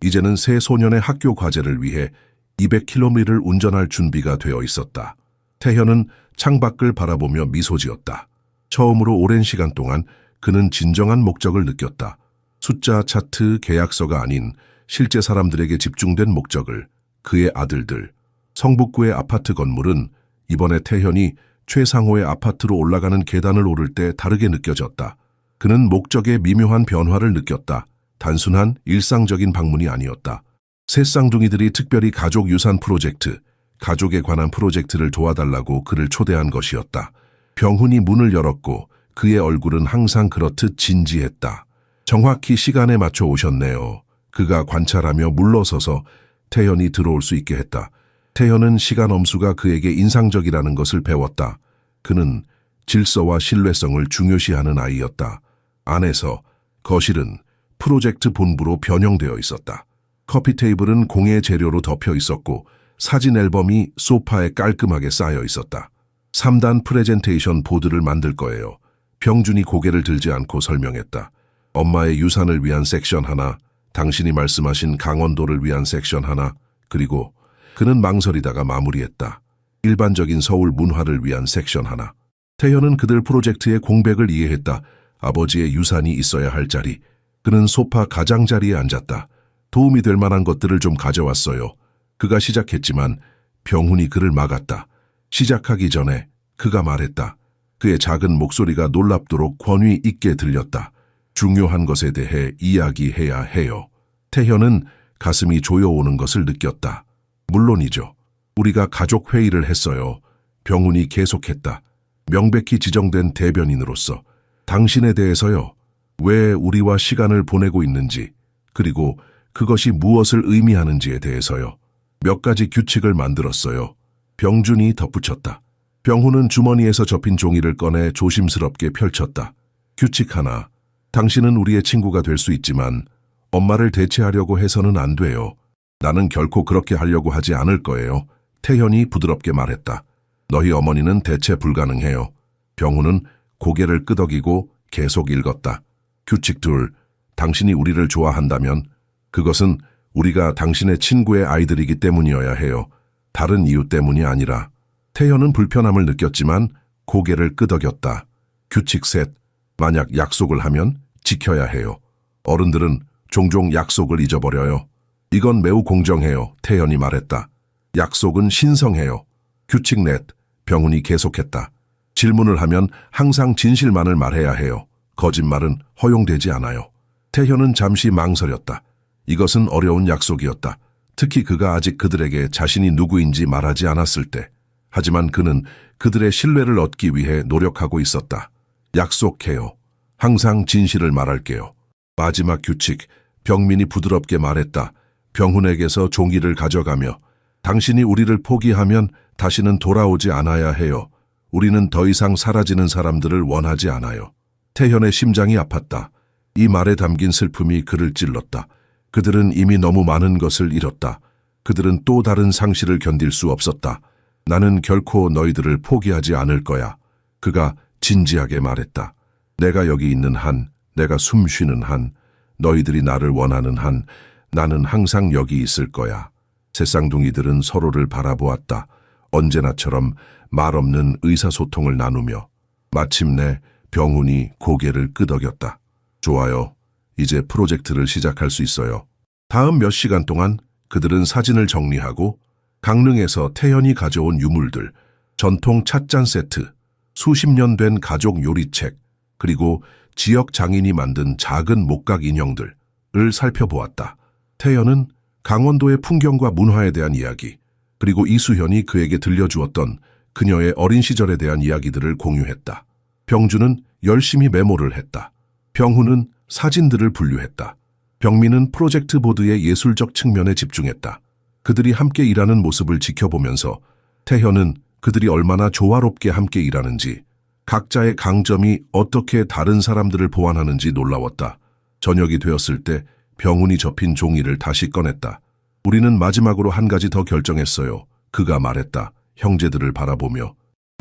이제는 세 소년의 학교 과제를 위해 200km를 운전할 준비가 되어 있었다. 태현은 창밖을 바라보며 미소 지었다. 처음으로 오랜 시간 동안 그는 진정한 목적을 느꼈다. 숫자 차트 계약서가 아닌 실제 사람들에게 집중된 목적을. 그의 아들들. 성북구의 아파트 건물은 이번에 태현이 최상호의 아파트로 올라가는 계단을 오를 때 다르게 느껴졌다. 그는 목적의 미묘한 변화를 느꼈다. 단순한 일상적인 방문이 아니었다. 새 쌍둥이들이 특별히 가족 유산 프로젝트, 가족에 관한 프로젝트를 도와달라고 그를 초대한 것이었다. 병훈이 문을 열었고 그의 얼굴은 항상 그렇듯 진지했다. 정확히 시간에 맞춰 오셨네요. 그가 관찰하며 물러서서 태현이 들어올 수 있게 했다. 태현은 시간 엄수가 그에게 인상적이라는 것을 배웠다. 그는 질서와 신뢰성을 중요시하는 아이였다. 안에서 거실은 프로젝트 본부로 변형되어 있었다. 커피 테이블은 공예 재료로 덮여 있었고 사진 앨범이 소파에 깔끔하게 쌓여 있었다. 3단 프레젠테이션 보드를 만들 거예요. 병준이 고개를 들지 않고 설명했다. 엄마의 유산을 위한 섹션 하나, 당신이 말씀하신 강원도를 위한 섹션 하나, 그리고 그는 망설이다가 마무리했다. 일반적인 서울 문화를 위한 섹션 하나. 태현은 그들 프로젝트의 공백을 이해했다. 아버지의 유산이 있어야 할 자리. 그는 소파 가장자리에 앉았다. 도움이 될 만한 것들을 좀 가져왔어요. 그가 시작했지만 병훈이 그를 막았다. 시작하기 전에 그가 말했다. 그의 작은 목소리가 놀랍도록 권위 있게 들렸다. 중요한 것에 대해 이야기해야 해요. 태현은 가슴이 조여오는 것을 느꼈다. 물론이죠. 우리가 가족 회의를 했어요. 병훈이 계속했다. 명백히 지정된 대변인으로서. 당신에 대해서요. 왜 우리와 시간을 보내고 있는지, 그리고 그것이 무엇을 의미하는지에 대해서요. 몇 가지 규칙을 만들었어요. 병준이 덧붙였다. 병훈은 주머니에서 접힌 종이를 꺼내 조심스럽게 펼쳤다. 규칙 하나. 당신은 우리의 친구가 될 수 있지만 엄마를 대체하려고 해서는 안 돼요. 나는 결코 그렇게 하려고 하지 않을 거예요. 태현이 부드럽게 말했다. 너희 어머니는 대체 불가능해요. 병훈은 고개를 끄덕이고 계속 읽었다. 규칙 둘. 당신이 우리를 좋아한다면 그것은 우리가 당신의 친구의 아이들이기 때문이어야 해요. 다른 이유 때문이 아니라. 태현은 불편함을 느꼈지만 고개를 끄덕였다. 규칙 셋. 만약 약속을 하면 지켜야 해요. 어른들은 종종 약속을 잊어버려요. 이건 매우 공정해요. 태현이 말했다. 약속은 신성해요. 규칙 넷. 병훈이 계속했다. 질문을 하면 항상 진실만을 말해야 해요. 거짓말은 허용되지 않아요. 태현은 잠시 망설였다. 이것은 어려운 약속이었다. 특히 그가 아직 그들에게 자신이 누구인지 말하지 않았을 때. 하지만 그는 그들의 신뢰를 얻기 위해 노력하고 있었다. 약속해요. 항상 진실을 말할게요. 마지막 규칙, 병민이 부드럽게 말했다. 병훈에게서 종이를 가져가며 당신이 우리를 포기하면 다시는 돌아오지 않아야 해요. 우리는 더 이상 사라지는 사람들을 원하지 않아요. 태현의 심장이 아팠다. 이 말에 담긴 슬픔이 그를 찔렀다. 그들은 이미 너무 많은 것을 잃었다. 그들은 또 다른 상실을 견딜 수 없었다. 나는 결코 너희들을 포기하지 않을 거야. 그가 진지하게 말했다. 내가 여기 있는 한, 내가 숨 쉬는 한, 너희들이 나를 원하는 한, 나는 항상 여기 있을 거야. 새쌍둥이들은 서로를 바라보았다. 언제나처럼 말없는 의사소통을 나누며 마침내 병훈이 고개를 끄덕였다. 좋아요. 이제 프로젝트를 시작할 수 있어요. 다음 몇 시간 동안 그들은 사진을 정리하고 강릉에서 태현이 가져온 유물들, 전통 찻잔 세트, 수십 년 된 가족 요리책, 그리고 지역 장인이 만든 작은 목각 인형들을 살펴보았다. 태현은 강원도의 풍경과 문화에 대한 이야기, 그리고 이수현이 그에게 들려주었던 그녀의 어린 시절에 대한 이야기들을 공유했다. 병주는 열심히 메모를 했다. 병훈은 사진들을 분류했다. 병민은 프로젝트 보드의 예술적 측면에 집중했다. 그들이 함께 일하는 모습을 지켜보면서 태현은 그들이 얼마나 조화롭게 함께 일하는지, 각자의 강점이 어떻게 다른 사람들을 보완하는지 놀라웠다. 저녁이 되었을 때 병훈이 접힌 종이를 다시 꺼냈다. 우리는 마지막으로 한 가지 더 결정했어요. 그가 말했다. 형제들을 바라보며.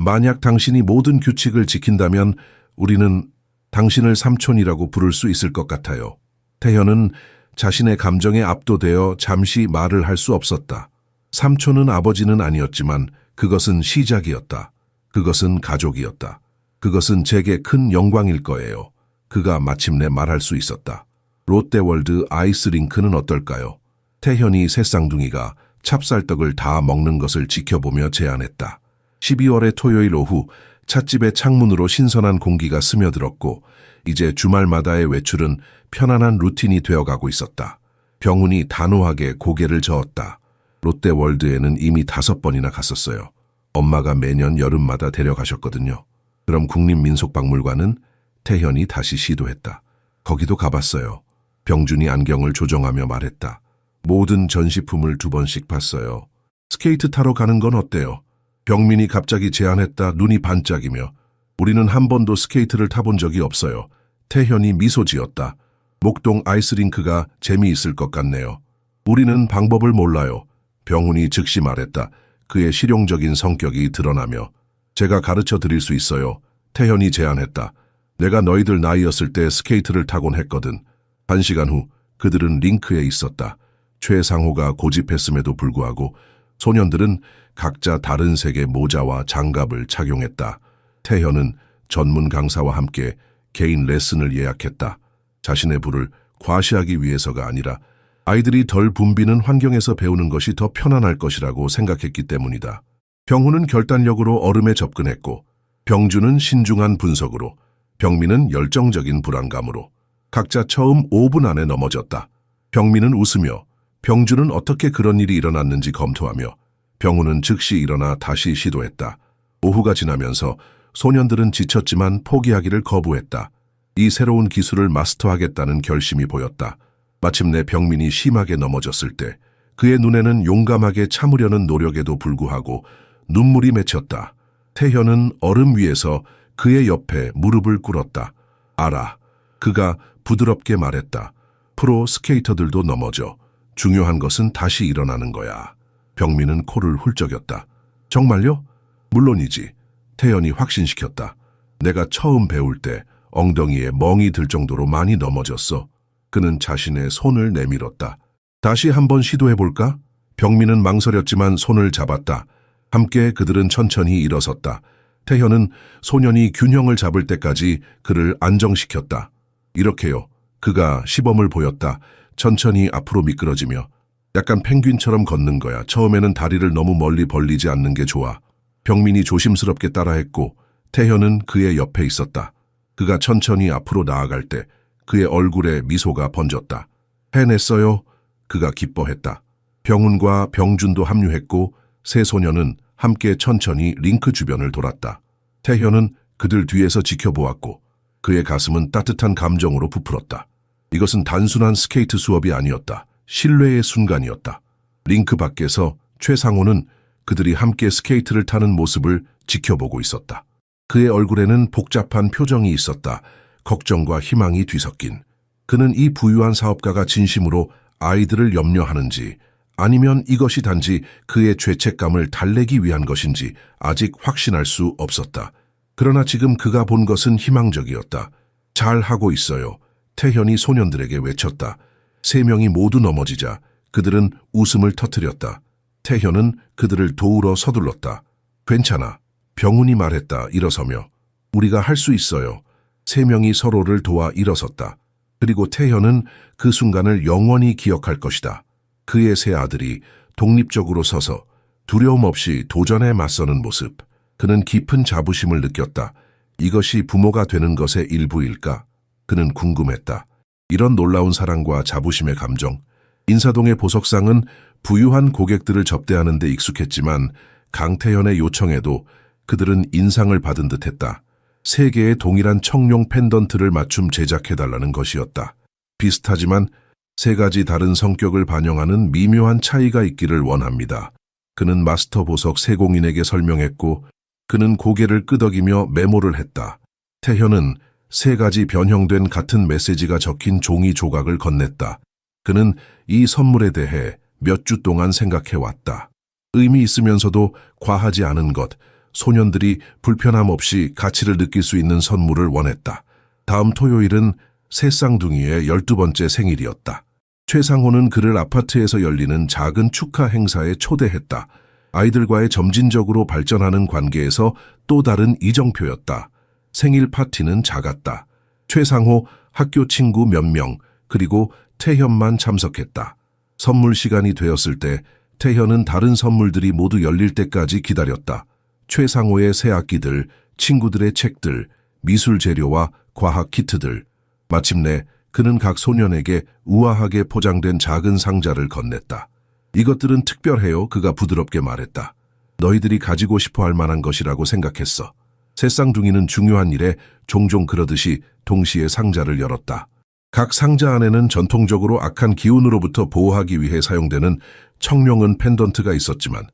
만약 당신이 모든 규칙을 지킨다면 우리는 당신을 삼촌이라고 부를 수 있을 것 같아요. 태현은 자신의 감정에 압도되어 잠시 말을 할 수 없었다. 삼촌은 아버지는 아니었지만 그것은 시작이었다. 그것은 가족이었다. 그것은 제게 큰 영광일 거예요. 그가 마침내 말할 수 있었다. 롯데월드 아이스링크는 어떨까요? 태현이 새쌍둥이가 찹쌀떡을 다 먹는 것을 지켜보며 제안했다. 12월의 토요일 오후 찻집의 창문으로 신선한 공기가 스며들었고 이제 주말마다의 외출은 편안한 루틴이 되어가고 있었다. 병훈이 단호하게 고개를 저었다. 롯데월드에는 이미 5번이나 갔었어요. 엄마가 매년 여름마다 데려가셨거든요. 그럼 국립민속박물관은? 태현이 다시 시도했다. 거기도 가봤어요. 병준이 안경을 조정하며 말했다. 모든 전시품을 2번씩 봤어요. 스케이트 타러 가는 건 어때요? 병민이 갑자기 제안했다. 눈이 반짝이며 우리는 한 번도 스케이트를 타본 적이 없어요. 태현이 미소 지었다. 목동 아이스링크가 재미있을 것 같네요. 우리는 방법을 몰라요. 병훈이 즉시 말했다. 그의 실용적인 성격이 드러나며 제가 가르쳐 드릴 수 있어요. 태현이 제안했다. 내가 너희들 나이였을 때 스케이트를 타곤 했거든. 1시간 후 그들은 링크에 있었다. 최상호가 고집했음에도 불구하고 소년들은 각자 다른 색의 모자와 장갑을 착용했다. 태현은 전문 강사와 함께 개인 레슨을 예약했다. 자신의 부를 과시하기 위해서가 아니라 아이들이 덜 붐비는 환경에서 배우는 것이 더 편안할 것이라고 생각했기 때문이다. 병훈은 결단력으로 얼음에 접근했고 병주는 신중한 분석으로 병민은 열정적인 불안감으로 각자 처음 5분 안에 넘어졌다. 병민은 웃으며 병주는 어떻게 그런 일이 일어났는지 검토하며 병훈은 즉시 일어나 다시 시도했다. 오후가 지나면서 소년들은 지쳤지만 포기하기를 거부했다. 이 새로운 기술을 마스터하겠다는 결심이 보였다. 마침내 병민이 심하게 넘어졌을 때 그의 눈에는 용감하게 참으려는 노력에도 불구하고 눈물이 맺혔다. 태현은 얼음 위에서 그의 옆에 무릎을 꿇었다. 알아. 그가 부드럽게 말했다. 프로 스케이터들도 넘어져. 중요한 것은 다시 일어나는 거야. 병민은 코를 훌쩍였다. 정말요? 물론이지. 태현이 확신시켰다. 내가 처음 배울 때 엉덩이에 멍이 들 정도로 많이 넘어졌어. 그는 자신의 손을 내밀었다. 다시 한번 시도해볼까? 병민은 망설였지만 손을 잡았다. 함께 그들은 천천히 일어섰다. 태현은 소년이 균형을 잡을 때까지 그를 안정시켰다. 이렇게요. 그가 시범을 보였다. 천천히 앞으로 미끄러지며 약간 펭귄처럼 걷는 거야. 처음에는 다리를 너무 멀리 벌리지 않는 게 좋아. 병민이 조심스럽게 따라했고 태현은 그의 옆에 있었다. 그가 천천히 앞으로 나아갈 때 그의 얼굴에 미소가 번졌다. 해냈어요. 그가 기뻐했다. 병훈과 병준도 합류했고 세 소녀는 함께 천천히 링크 주변을 돌았다. 태현은 그들 뒤에서 지켜보았고 그의 가슴은 따뜻한 감정으로 부풀었다. 이것은 단순한 스케이트 수업이 아니었다. 신뢰의 순간이었다. 링크 밖에서 최상호는 그들이 함께 스케이트를 타는 모습을 지켜보고 있었다. 그의 얼굴에는 복잡한 표정이 있었다. 걱정과 희망이 뒤섞인. 그는 이 부유한 사업가가 진심으로 아이들을 염려하는지 아니면 이것이 단지 그의 죄책감을 달래기 위한 것인지 아직 확신할 수 없었다. 그러나 지금 그가 본 것은 희망적이었다. 잘하고 있어요. 태현이 소년들에게 외쳤다. 세 명이 모두 넘어지자 그들은 웃음을 터뜨렸다. 태현은 그들을 도우러 서둘렀다. 괜찮아. 병훈이 말했다. 일어서며. 우리가 할 수 있어요. 세 명이 서로를 도와 일어섰다. 그리고 태현은 그 순간을 영원히 기억할 것이다. 그의 세 아들이 독립적으로 서서 두려움 없이 도전에 맞서는 모습. 그는 깊은 자부심을 느꼈다. 이것이 부모가 되는 것의 일부일까? 그는 궁금했다. 이런 놀라운 사랑과 자부심의 감정. 인사동의 보석상은 부유한 고객들을 접대하는 데 익숙했지만 강태현의 요청에도 그들은 인상을 받은 듯했다. 세 개의 동일한 청룡 펜던트를 맞춤 제작해달라는 것이었다. 비슷하지만 세 가지 다른 성격을 반영하는 미묘한 차이가 있기를 원합니다. 그는 마스터 보석 세공인에게 설명했고 그는 고개를 끄덕이며 메모를 했다. 태현은 세 가지 변형된 같은 메시지가 적힌 종이 조각을 건넸다. 그는 이 선물에 대해 몇 주 동안 생각해왔다. 의미 있으면서도 과하지 않은 것, 소년들이 불편함 없이 가치를 느낄 수 있는 선물을 원했다. 다음 토요일은 새 쌍둥이의 12번째 생일이었다. 최상호는 그를 아파트에서 열리는 작은 축하 행사에 초대했다. 아이들과의 점진적으로 발전하는 관계에서 또 다른 이정표였다. 생일 파티는 작았다. 최상호, 학교 친구 몇 명, 그리고 태현만 참석했다. 선물 시간이 되었을 때 태현은 다른 선물들이 모두 열릴 때까지 기다렸다. 최상호의 새 악기들, 친구들의 책들, 미술 재료와 과학 키트들. 마침내 그는 각 소년에게 우아하게 포장된 작은 상자를 건넸다. 이것들은 특별해요. 그가 부드럽게 말했다. 너희들이 가지고 싶어 할 만한 것이라고 생각했어. 새쌍둥이는 중요한 일에 종종 그러듯이 동시에 상자를 열었다. 각 상자 안에는 전통적으로 악한 기운으로부터 보호하기 위해 사용되는 청룡은 펜던트가 있었지만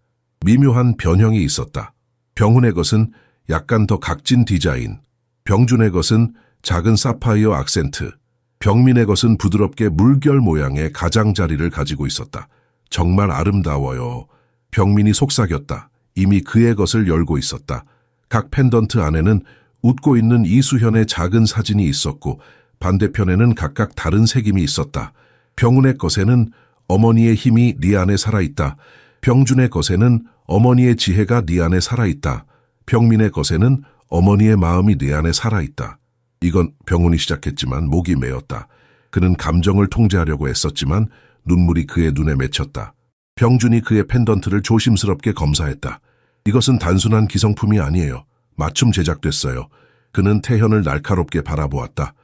미묘한 변형이 있었다. 병훈의 것은 약간 더 각진 디자인, 병준의 것은 작은 사파이어 악센트, 병민의 것은 부드럽게 물결 모양의 가장자리를 가지고 있었다. 정말 아름다워요. 병민이 속삭였다. 이미 그의 것을 열고 있었다. 각 펜던트 안에는 웃고 있는 이수현의 작은 사진이 있었고 반대편에는 각각 다른 색임이 있었다. 병훈의 것에는 어머니의 힘이 네 안에 살아있다. 병준의 것에는 어머니의 지혜가 네 안에 살아있다. 병민의 것에는 어머니의 마음이 네 안에 살아있다. 이건 병훈이 시작했지만 목이 메었다. 그는 감정을 통제하려고 애썼지만 눈물이 그의 눈에 맺혔다. 병준이 그의 펜던트를 조심스럽게 검사했다. 이것은 단순한 기성품이 아니에요. 맞춤 제작됐어요. 그는 태현을 날카롭게 바라보았다.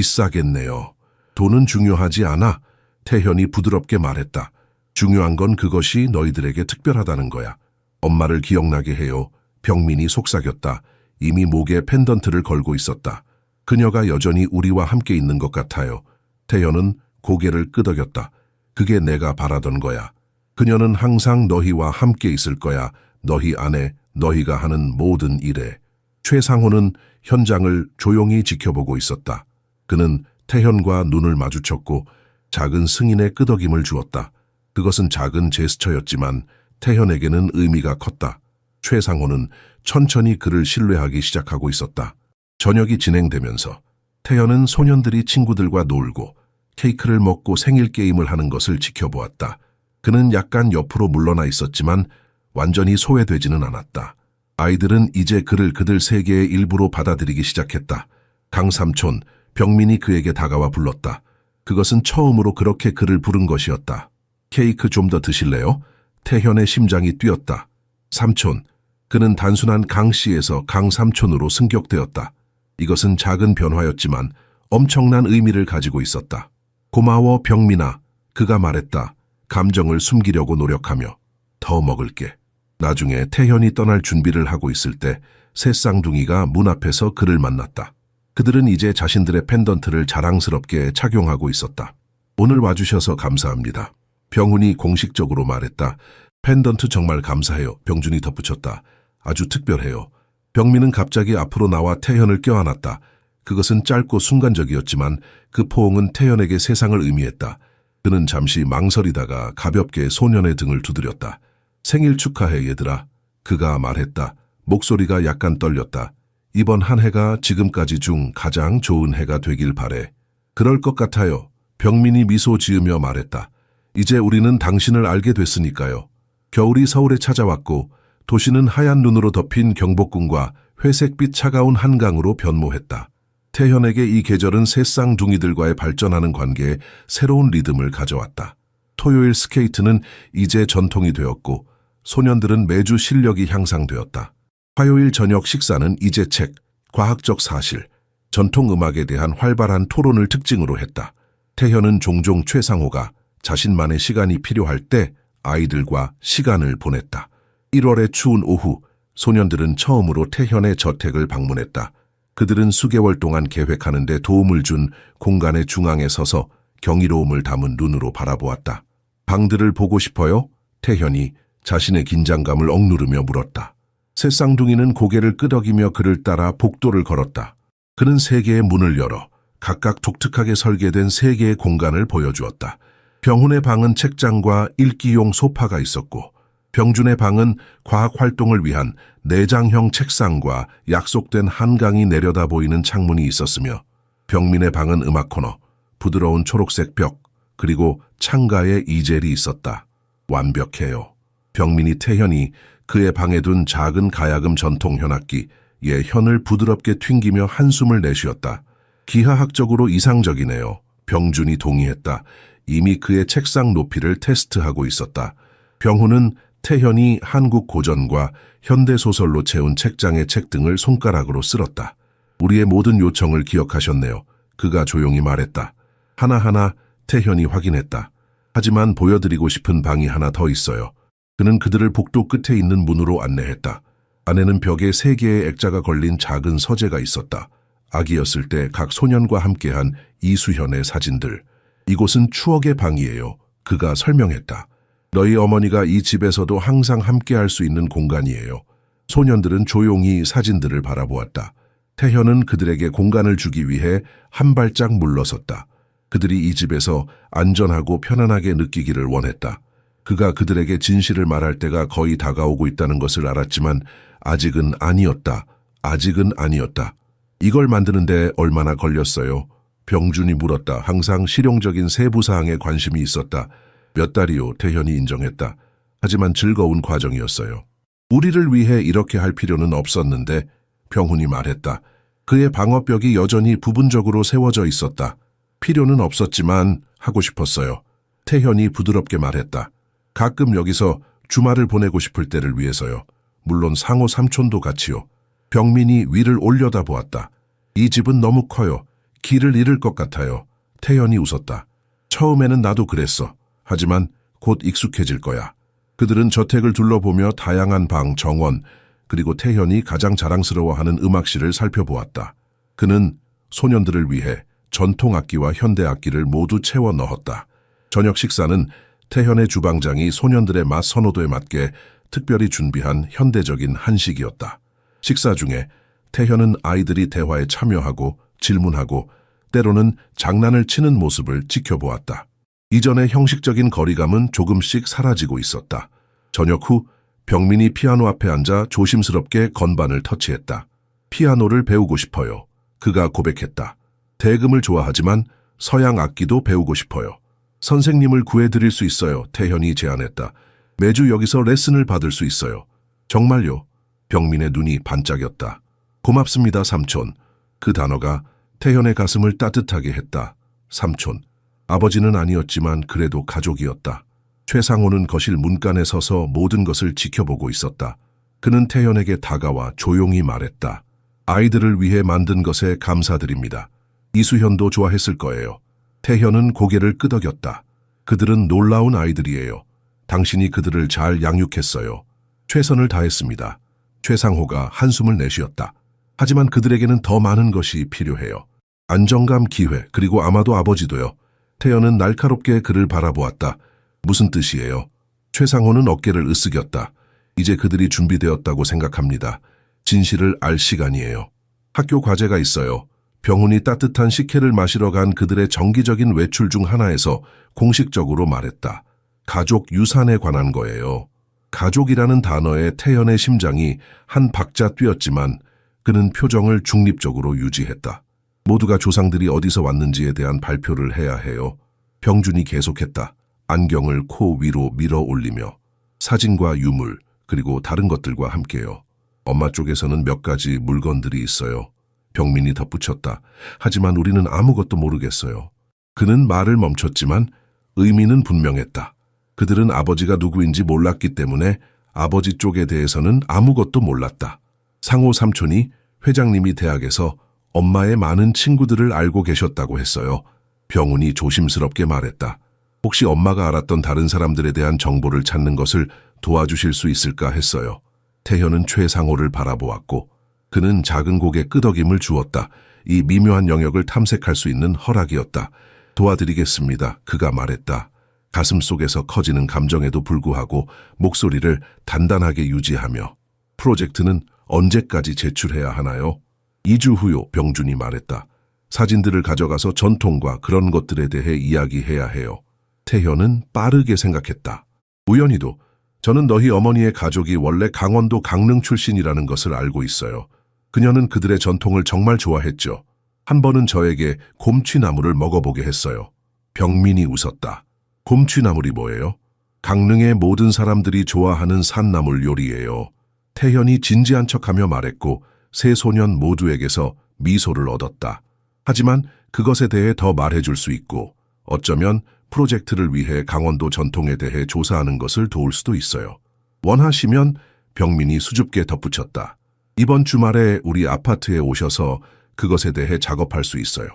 비싸겠네요. 돈은 중요하지 않아. 태현이 부드럽게 말했다. 중요한 건 그것이 너희들에게 특별하다는 거야. 엄마를 기억나게 해요. 병민이 속삭였다. 이미 목에 펜던트를 걸고 있었다. 그녀가 여전히 우리와 함께 있는 것 같아요. 태현은 고개를 끄덕였다. 그게 내가 바라던 거야. 그녀는 항상 너희와 함께 있을 거야. 너희 안에 너희가 하는 모든 일에. 최상호는 현장을 조용히 지켜보고 있었다. 그는 태현과 눈을 마주쳤고 작은 승인의 끄덕임을 주었다. 그것은 작은 제스처였지만 태현에게는 의미가 컸다. 최상호는 천천히 그를 신뢰하기 시작하고 있었다. 저녁이 진행되면서 태현은 소년들이 친구들과 놀고 케이크를 먹고 생일 게임을 하는 것을 지켜보았다. 그는 약간 옆으로 물러나 있었지만 완전히 소외되지는 않았다. 아이들은 이제 그를 그들 세계의 일부로 받아들이기 시작했다. 강삼촌, 병민이 그에게 다가와 불렀다. 그것은 처음으로 그렇게 그를 부른 것이었다. 케이크 좀 더 드실래요? 태현의 심장이 뛰었다. 삼촌, 그는 단순한 강 씨에서 강 삼촌으로 승격되었다. 이것은 작은 변화였지만 엄청난 의미를 가지고 있었다. 고마워, 병민아. 그가 말했다. 감정을 숨기려고 노력하며. 더 먹을게. 나중에 태현이 떠날 준비를 하고 있을 때 새 쌍둥이가 문 앞에서 그를 만났다. 그들은 이제 자신들의 펜던트를 자랑스럽게 착용하고 있었다. 오늘 와주셔서 감사합니다. 병훈이 공식적으로 말했다. 펜던트 정말 감사해요. 병준이 덧붙였다. 아주 특별해요. 병민은 갑자기 앞으로 나와 태현을 껴안았다. 그것은 짧고 순간적이었지만 그 포옹은 태현에게 세상을 의미했다. 그는 잠시 망설이다가 가볍게 소년의 등을 두드렸다. 생일 축하해 얘들아. 그가 말했다. 목소리가 약간 떨렸다. 이번 한 해가 지금까지 중 가장 좋은 해가 되길 바래. 그럴 것 같아요. 병민이 미소 지으며 말했다. 이제 우리는 당신을 알게 됐으니까요. 겨울이 서울에 찾아왔고 도시는 하얀 눈으로 덮인 경복궁과 회색빛 차가운 한강으로 변모했다. 태현에게 이 계절은 새 쌍둥이들과의 발전하는 관계에 새로운 리듬을 가져왔다. 토요일 스케이트는 이제 전통이 되었고 소년들은 매주 실력이 향상되었다. 화요일 저녁 식사는 이제 책, 과학적 사실, 전통 음악에 대한 활발한 토론을 특징으로 했다. 태현은 종종 최상호가 자신만의 시간이 필요할 때 아이들과 시간을 보냈다. 1월의 추운 오후, 소년들은 처음으로 태현의 저택을 방문했다. 그들은 수개월 동안 계획하는 데 도움을 준 공간의 중앙에 서서 경이로움을 담은 눈으로 바라보았다. 방들을 보고 싶어요? 태현이 자신의 긴장감을 억누르며 물었다. 새 쌍둥이는 고개를 끄덕이며 그를 따라 복도를 걸었다. 그는 세 개의 문을 열어 각각 독특하게 설계된 세 개의 공간을 보여주었다. 병훈의 방은 책장과 읽기용 소파가 있었고 병준의 방은 과학 활동을 위한 내장형 책상과 약속된 한강이 내려다 보이는 창문이 있었으며 병민의 방은 음악 코너, 부드러운 초록색 벽, 그리고 창가에 이젤이 있었다. 완벽해요. 병민이 태현이 그의 방에 둔 작은 가야금 전통 현악기에 현을 부드럽게 튕기며 한숨을 내쉬었다. 기하학적으로 이상적이네요. 병준이 동의했다. 이미 그의 책상 높이를 테스트하고 있었다. 병훈은 태현이 한국 고전과 현대소설로 채운 책장의 책 등을 손가락으로 쓸었다. 우리의 모든 요청을 기억하셨네요. 그가 조용히 말했다. 하나하나 태현이 확인했다. 하지만 보여드리고 싶은 방이 하나 더 있어요. 그는 그들을 복도 끝에 있는 문으로 안내했다. 안에는 벽에 3개의 액자가 걸린 작은 서재가 있었다. 아기였을 때 각 소년과 함께한 이수현의 사진들. 이곳은 추억의 방이에요. 그가 설명했다. 너희 어머니가 이 집에서도 항상 함께할 수 있는 공간이에요. 소년들은 조용히 사진들을 바라보았다. 태현은 그들에게 공간을 주기 위해 한 발짝 물러섰다. 그들이 이 집에서 안전하고 편안하게 느끼기를 원했다. 그가 그들에게 진실을 말할 때가 거의 다가오고 있다는 것을 알았지만 아직은 아니었다. 아직은 아니었다. 이걸 만드는데 얼마나 걸렸어요? 병준이 물었다. 항상 실용적인 세부 사항에 관심이 있었다. 몇 달이요, 태현이 인정했다. 하지만 즐거운 과정이었어요. 우리를 위해 이렇게 할 필요는 없었는데, 병훈이 말했다. 그의 방어벽이 여전히 부분적으로 세워져 있었다. 필요는 없었지만 하고 싶었어요. 태현이 부드럽게 말했다. 가끔 여기서 주말을 보내고 싶을 때를 위해서요. 물론 상호 삼촌도 같이요. 병민이 위를 올려다 보았다. 이 집은 너무 커요. 길을 잃을 것 같아요. 태현이 웃었다. 처음에는 나도 그랬어. 하지만 곧 익숙해질 거야. 그들은 저택을 둘러보며 다양한 방, 정원, 그리고 태현이 가장 자랑스러워하는 음악실을 살펴보았다. 그는 소년들을 위해 전통 악기와 현대 악기를 모두 채워 넣었다. 저녁 식사는 태현의 주방장이 소년들의 맛 선호도에 맞게 특별히 준비한 현대적인 한식이었다. 식사 중에 태현은 아이들이 대화에 참여하고 질문하고 때로는 장난을 치는 모습을 지켜보았다. 이전의 형식적인 거리감은 조금씩 사라지고 있었다. 저녁 후 병민이 피아노 앞에 앉아 조심스럽게 건반을 터치했다. 피아노를 배우고 싶어요. 그가 고백했다. 대금을 좋아하지만 서양 악기도 배우고 싶어요. 선생님을 구해드릴 수 있어요. 태현이 제안했다. 매주 여기서 레슨을 받을 수 있어요. 정말요? 병민의 눈이 반짝였다. 고맙습니다, 삼촌. 그 단어가 태현의 가슴을 따뜻하게 했다. 삼촌. 아버지는 아니었지만 그래도 가족이었다. 최상호는 거실 문간에 서서 모든 것을 지켜보고 있었다. 그는 태현에게 다가와 조용히 말했다. 아이들을 위해 만든 것에 감사드립니다. 이수현도 좋아했을 거예요. 태현은 고개를 끄덕였다. 그들은 놀라운 아이들이에요. 당신이 그들을 잘 양육했어요. 최선을 다했습니다. 최상호가 한숨을 내쉬었다. 하지만 그들에게는 더 많은 것이 필요해요. 안정감, 기회, 그리고 아마도 아버지도요. 태현은 날카롭게 그를 바라보았다. 무슨 뜻이에요? 최상호는 어깨를 으쓱였다. 이제 그들이 준비되었다고 생각합니다. 진실을 알 시간이에요. 학교 과제가 있어요. 병훈이 따뜻한 식혜를 마시러 간 그들의 정기적인 외출 중 하나에서 공식적으로 말했다. 가족 유산에 관한 거예요. 가족이라는 단어에 태연의 심장이 한 박자 뛰었지만 그는 표정을 중립적으로 유지했다. 모두가 조상들이 어디서 왔는지에 대한 발표를 해야 해요. 병준이 계속했다. 안경을 코 위로 밀어 올리며 사진과 유물 그리고 다른 것들과 함께요. 엄마 쪽에서는 몇 가지 물건들이 있어요. 병민이 덧붙였다. 하지만 우리는 아무것도 모르겠어요. 그는 말을 멈췄지만 의미는 분명했다. 그들은 아버지가 누구인지 몰랐기 때문에 아버지 쪽에 대해서는 아무것도 몰랐다. 상호 삼촌이 회장님이 대학에서 엄마의 많은 친구들을 알고 계셨다고 했어요. 병훈이 조심스럽게 말했다. 혹시 엄마가 알았던 다른 사람들에 대한 정보를 찾는 것을 도와주실 수 있을까 했어요. 태현은 최상호를 바라보았고 그는 작은 고개 끄덕임을 주었다. 이 미묘한 영역을 탐색할 수 있는 허락이었다. 도와드리겠습니다. 그가 말했다. 가슴속에서 커지는 감정에도 불구하고 목소리를 단단하게 유지하며 프로젝트는 언제까지 제출해야 하나요? 2주 후요. 병준이 말했다. 사진들을 가져가서 전통과 그런 것들에 대해 이야기해야 해요. 태현은 빠르게 생각했다. 우연히도 저는 너희 어머니의 가족이 원래 강원도 강릉 출신이라는 것을 알고 있어요. 그녀는 그들의 전통을 정말 좋아했죠. 한 번은 저에게 곰취나물을 먹어보게 했어요. 병민이 웃었다. 곰취나물이 뭐예요? 강릉의 모든 사람들이 좋아하는 산나물 요리예요. 태현이 진지한 척하며 말했고 세 소년 모두에게서 미소를 얻었다. 하지만 그것에 대해 더 말해줄 수 있고 어쩌면 프로젝트를 위해 강원도 전통에 대해 조사하는 것을 도울 수도 있어요. 원하시면 병민이 수줍게 덧붙였다. 이번 주말에 우리 아파트에 오셔서 그것에 대해 작업할 수 있어요.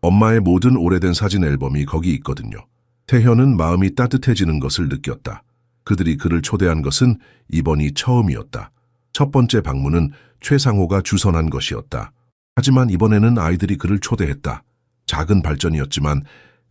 엄마의 모든 오래된 사진 앨범이 거기 있거든요. 태현은 마음이 따뜻해지는 것을 느꼈다. 그들이 그를 초대한 것은 이번이 처음이었다. 첫 번째 방문은 최상호가 주선한 것이었다. 하지만 이번에는 아이들이 그를 초대했다. 작은 발전이었지만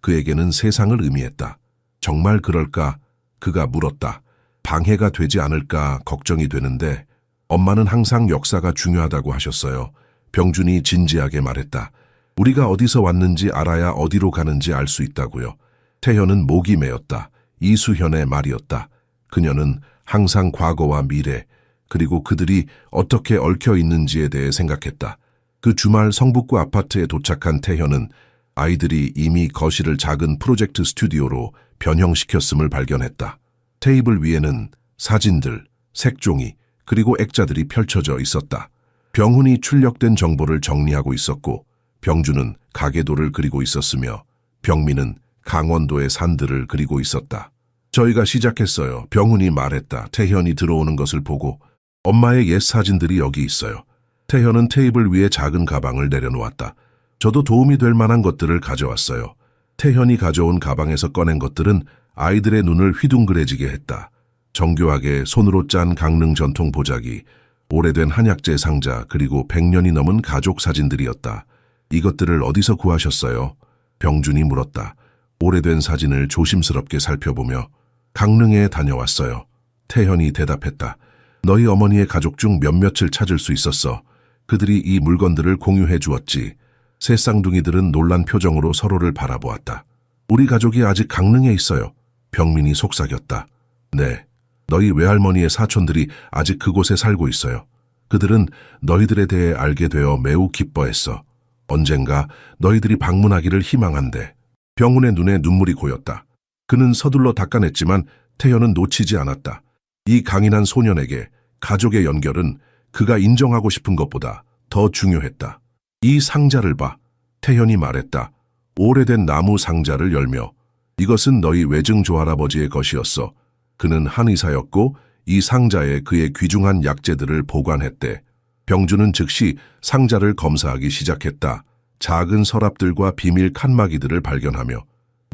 그에게는 세상을 의미했다. 정말 그럴까? 그가 물었다. 방해가 되지 않을까 걱정이 되는데 엄마는 항상 역사가 중요하다고 하셨어요. 병준이 진지하게 말했다. 우리가 어디서 왔는지 알아야 어디로 가는지 알 수 있다고요. 태현은 목이 메었다. 이수현의 말이었다. 그녀는 항상 과거와 미래 그리고 그들이 어떻게 얽혀 있는지에 대해 생각했다. 그 주말 성북구 아파트에 도착한 태현은 아이들이 이미 거실을 작은 프로젝트 스튜디오로 변형시켰음을 발견했다. 테이블 위에는 사진들, 색종이, 그리고 액자들이 펼쳐져 있었다. 병훈이 출력된 정보를 정리하고 있었고 병준은 가계도를 그리고 있었으며 병민은 강원도의 산들을 그리고 있었다. 저희가 시작했어요. 병훈이 말했다. 태현이 들어오는 것을 보고 엄마의 옛 사진들이 여기 있어요. 태현은 테이블 위에 작은 가방을 내려놓았다. 저도 도움이 될 만한 것들을 가져왔어요. 태현이 가져온 가방에서 꺼낸 것들은 아이들의 눈을 휘둥그레지게 했다. 정교하게 손으로 짠 강릉 전통 보자기, 오래된 한약재 상자 그리고 100년이 넘은 가족 사진들이었다. 이것들을 어디서 구하셨어요? 병준이 물었다. 오래된 사진을 조심스럽게 살펴보며 강릉에 다녀왔어요. 태현이 대답했다. 너희 어머니의 가족 중 몇몇을 찾을 수 있었어. 그들이 이 물건들을 공유해 주었지. 새 쌍둥이들은 놀란 표정으로 서로를 바라보았다. 우리 가족이 아직 강릉에 있어요. 병민이 속삭였다. 네, 너희 외할머니의 사촌들이 아직 그곳에 살고 있어요. 그들은 너희들에 대해 알게 되어 매우 기뻐했어. 언젠가 너희들이 방문하기를 희망한대. 병훈의 눈에 눈물이 고였다. 그는 서둘러 닦아냈지만 태현은 놓치지 않았다. 이 강인한 소년에게 가족의 연결은 그가 인정하고 싶은 것보다 더 중요했다. 이 상자를 봐. 태현이 말했다. 오래된 나무 상자를 열며 이것은 너희 외증 조할아버지의 것이었어. 그는 한의사였고 이 상자에 그의 귀중한 약재들을 보관했대. 병주는 즉시 상자를 검사하기 시작했다. 작은 서랍들과 비밀 칸막이들을 발견하며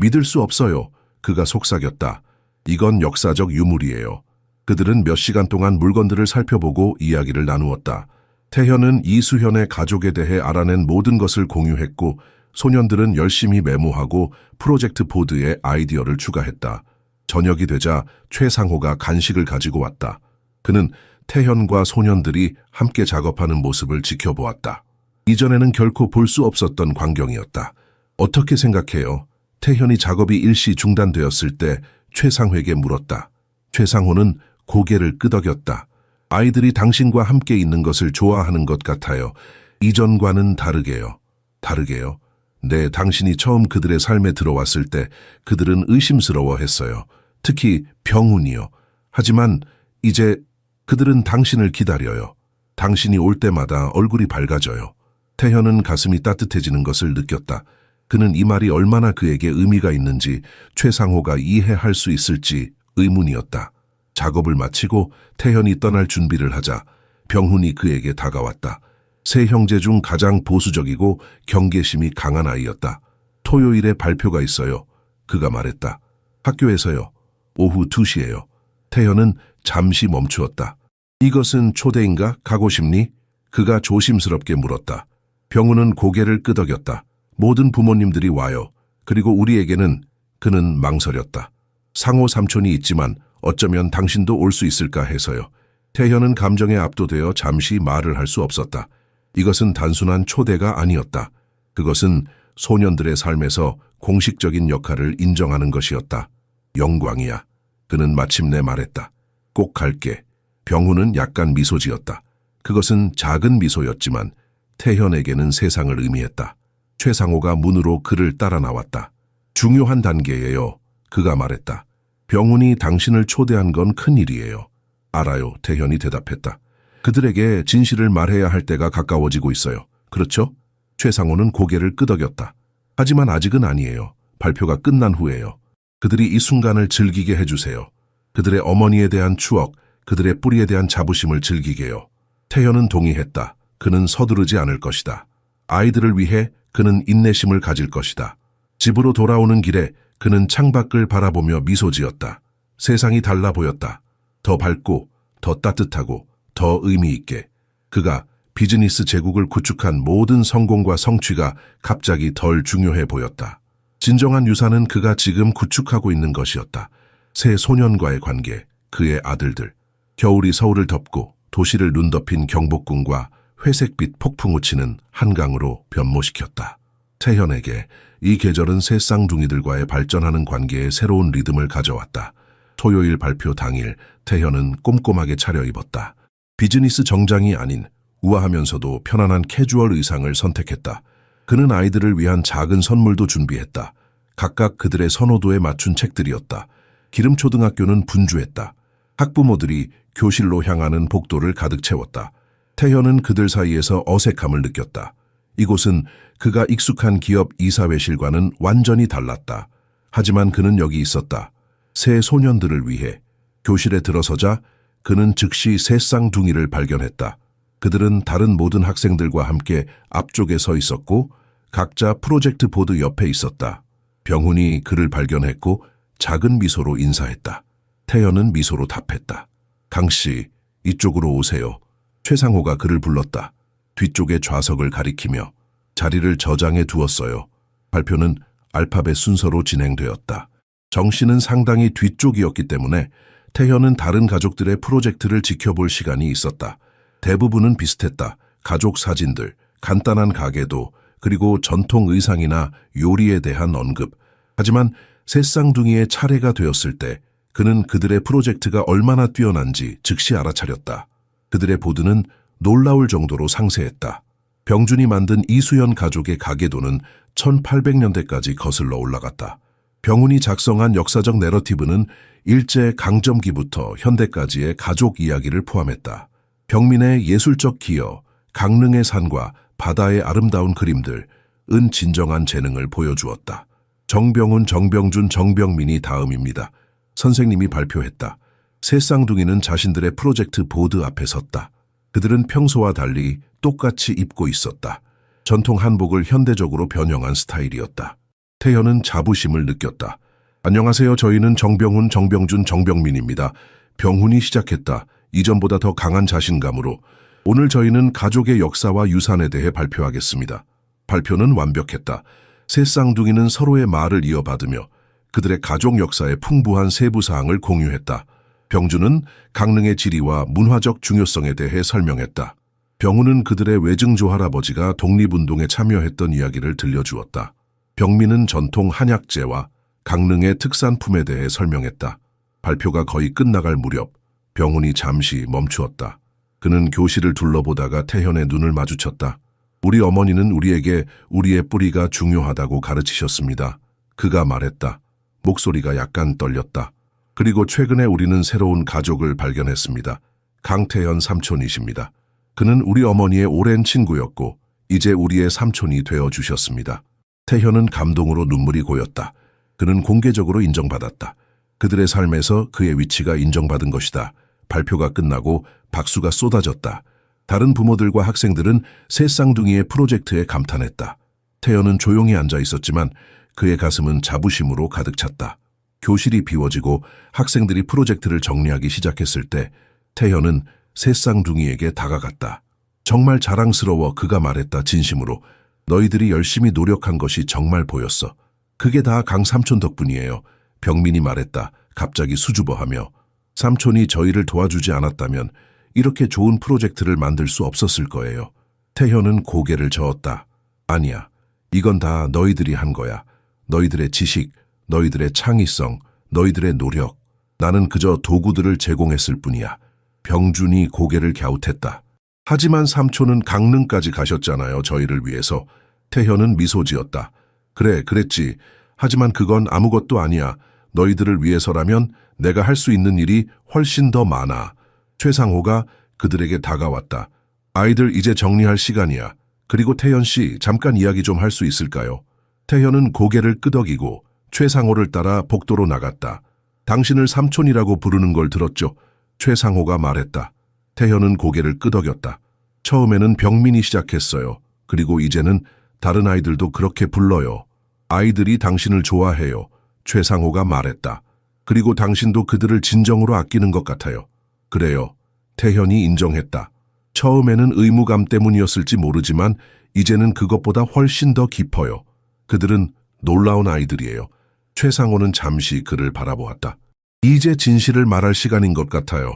믿을 수 없어요. 그가 속삭였다. 이건 역사적 유물이에요. 그들은 몇 시간 동안 물건들을 살펴보고 이야기를 나누었다. 태현은 이수현의 가족에 대해 알아낸 모든 것을 공유했고 소년들은 열심히 메모하고 프로젝트 보드에 아이디어를 추가했다. 저녁이 되자 최상호가 간식을 가지고 왔다. 그는 태현과 소년들이 함께 작업하는 모습을 지켜보았다. 이전에는 결코 볼 수 없었던 광경이었다. 어떻게 생각해요? 태현이 작업이 일시 중단되었을 때 최상호에게 물었다. 최상호는 고개를 끄덕였다. 아이들이 당신과 함께 있는 것을 좋아하는 것 같아요. 이전과는 다르게요. 다르게요? 네, 당신이 처음 그들의 삶에 들어왔을 때 그들은 의심스러워했어요. 특히 병훈이요. 하지만 이제 그들은 당신을 기다려요. 당신이 올 때마다 얼굴이 밝아져요. 태현은 가슴이 따뜻해지는 것을 느꼈다. 그는 이 말이 얼마나 그에게 의미가 있는지 최상호가 이해할 수 있을지 의문이었다. 작업을 마치고 태현이 떠날 준비를 하자 병훈이 그에게 다가왔다. 세 형제 중 가장 보수적이고 경계심이 강한 아이였다. 토요일에 발표가 있어요. 그가 말했다. 학교에서요. 오후 2시에요. 태현은 잠시 멈추었다. 이것은 초대인가? 가고 싶니? 그가 조심스럽게 물었다. 병훈은 고개를 끄덕였다. 모든 부모님들이 와요. 그리고 우리에게는 그는 망설였다. 상호 삼촌이 있지만 어쩌면 당신도 올 수 있을까 해서요. 태현은 감정에 압도되어 잠시 말을 할 수 없었다. 이것은 단순한 초대가 아니었다. 그것은 소년들의 삶에서 공식적인 역할을 인정하는 것이었다. 영광이야. 그는 마침내 말했다. 꼭 갈게. 병훈은 약간 미소 지었다. 그것은 작은 미소였지만 태현에게는 세상을 의미했다. 최상호가 문으로 그를 따라 나왔다. 중요한 단계예요. 그가 말했다. 병훈이 당신을 초대한 건 큰일이에요. 알아요. 태현이 대답했다. 그들에게 진실을 말해야 할 때가 가까워지고 있어요. 그렇죠? 최상호는 고개를 끄덕였다. 하지만 아직은 아니에요. 발표가 끝난 후에요. 그들이 이 순간을 즐기게 해주세요. 그들의 어머니에 대한 추억, 그들의 뿌리에 대한 자부심을 즐기게요. 태현은 동의했다. 그는 서두르지 않을 것이다. 아이들을 위해 그는 인내심을 가질 것이다. 집으로 돌아오는 길에 그는 창밖을 바라보며 미소 지었다. 세상이 달라 보였다. 더 밝고, 더 따뜻하고, 더 의미 있게. 그가 비즈니스 제국을 구축한 모든 성공과 성취가 갑자기 덜 중요해 보였다. 진정한 유산은 그가 지금 구축하고 있는 것이었다. 세 소년과의 관계, 그의 아들들. 겨울이 서울을 덮고 도시를 눈덮인 경복궁과 회색빛 폭풍우 치는 한강으로 변모시켰다. 태현에게 이 계절은 새 쌍둥이들과의 발전하는 관계에 새로운 리듬을 가져왔다. 토요일 발표 당일 태현은 꼼꼼하게 차려입었다. 비즈니스 정장이 아닌 우아하면서도 편안한 캐주얼 의상을 선택했다. 그는 아이들을 위한 작은 선물도 준비했다. 각각 그들의 선호도에 맞춘 책들이었다. 기름초등학교는 분주했다. 학부모들이 교실로 향하는 복도를 가득 채웠다. 태현은 그들 사이에서 어색함을 느꼈다. 이곳은 그가 익숙한 기업 이사회실과는 완전히 달랐다. 하지만 그는 여기 있었다. 새 소년들을 위해. 교실에 들어서자 그는 즉시 새 쌍둥이를 발견했다. 그들은 다른 모든 학생들과 함께 앞쪽에 서 있었고 각자 프로젝트 보드 옆에 있었다. 병훈이 그를 발견했고 작은 미소로 인사했다. 태현은 미소로 답했다. 강씨, 이쪽으로 오세요. 최상호가 그를 불렀다. 뒤쪽의 좌석을 가리키며 자리를 저장해 두었어요. 발표는 알파벳 순서로 진행되었다. 정 씨는 상당히 뒤쪽이었기 때문에 태현은 다른 가족들의 프로젝트를 지켜볼 시간이 있었다. 대부분은 비슷했다. 가족 사진들, 간단한 가게도, 그리고 전통 의상이나 요리에 대한 언급. 하지만 새 쌍둥이의 차례가 되었을 때 그는 그들의 프로젝트가 얼마나 뛰어난지 즉시 알아차렸다. 그들의 보드는 놀라울 정도로 상세했다. 병준이 만든 이수연 가족의 가계도는 1800년대까지 거슬러 올라갔다. 병훈이 작성한 역사적 내러티브는 일제 강점기부터 현대까지의 가족 이야기를 포함했다. 병민의 예술적 기여, 강릉의 산과 바다의 아름다운 그림들, 은 진정한 재능을 보여주었다. 정병훈, 정병준, 정병민이 다음입니다. 선생님이 발표했다. 세 쌍둥이는 자신들의 프로젝트 보드 앞에 섰다. 그들은 평소와 달리 똑같이 입고 있었다. 전통 한복을 현대적으로 변형한 스타일이었다. 태현은 자부심을 느꼈다. 안녕하세요. 저희는 정병훈, 정병준, 정병민입니다. 병훈이 시작했다. 이전보다 더 강한 자신감으로. 오늘 저희는 가족의 역사와 유산에 대해 발표하겠습니다. 발표는 완벽했다. 세 쌍둥이는 서로의 말을 이어받으며 그들의 가족 역사의 풍부한 세부 사항을 공유했다. 병준은 강릉의 지리와 문화적 중요성에 대해 설명했다. 병훈은 그들의 외증조 할아버지가 독립운동에 참여했던 이야기를 들려주었다. 병민은 전통 한약재와 강릉의 특산품에 대해 설명했다. 발표가 거의 끝나갈 무렵 병훈이 잠시 멈추었다. 그는 교실을 둘러보다가 태현의 눈을 마주쳤다. 우리 어머니는 우리에게 우리의 뿌리가 중요하다고 가르치셨습니다. 그가 말했다. 목소리가 약간 떨렸다. 그리고 최근에 우리는 새로운 가족을 발견했습니다. 강태현 삼촌이십니다. 그는 우리 어머니의 오랜 친구였고 이제 우리의 삼촌이 되어주셨습니다. 태현은 감동으로 눈물이 고였다. 그는 공개적으로 인정받았다. 그들의 삶에서 그의 위치가 인정받은 것이다. 발표가 끝나고 박수가 쏟아졌다. 다른 부모들과 학생들은 새 쌍둥이의 프로젝트에 감탄했다. 태현은 조용히 앉아 있었지만 그의 가슴은 자부심으로 가득 찼다. 교실이 비워지고 학생들이 프로젝트를 정리하기 시작했을 때 태현은 새 쌍둥이에게 다가갔다. 정말 자랑스러워. 그가 말했다. 진심으로. 너희들이 열심히 노력한 것이 정말 보였어. 그게 다 강 삼촌 덕분이에요. 병민이 말했다. 갑자기 수줍어하며. 삼촌이 저희를 도와주지 않았다면 이렇게 좋은 프로젝트를 만들 수 없었을 거예요. 태현은 고개를 저었다. 아니야. 이건 다 너희들이 한 거야. 너희들의 지식, 너희들의 창의성, 너희들의 노력. 나는 그저 도구들을 제공했을 뿐이야. 병준이 고개를 갸웃했다. 하지만 삼촌은 강릉까지 가셨잖아요. 저희를 위해서. 태현은 미소 지었다. 그래, 그랬지. 하지만 그건 아무것도 아니야. 너희들을 위해서라면 내가 할 수 있는 일이 훨씬 더 많아. 최상호가 그들에게 다가왔다. 아이들 이제 정리할 시간이야. 그리고 태현 씨, 잠깐 이야기 좀 할 수 있을까요? 태현은 고개를 끄덕이고 최상호를 따라 복도로 나갔다. 당신을 삼촌이라고 부르는 걸 들었죠? 최상호가 말했다. 태현은 고개를 끄덕였다. 처음에는 병민이 시작했어요. 그리고 이제는 다른 아이들도 그렇게 불러요. 아이들이 당신을 좋아해요. 최상호가 말했다. 그리고 당신도 그들을 진정으로 아끼는 것 같아요. 그래요. 태현이 인정했다. 처음에는 의무감 때문이었을지 모르지만 이제는 그것보다 훨씬 더 깊어요. 그들은 놀라운 아이들이에요. 최상호는 잠시 그를 바라보았다. 이제 진실을 말할 시간인 것 같아요.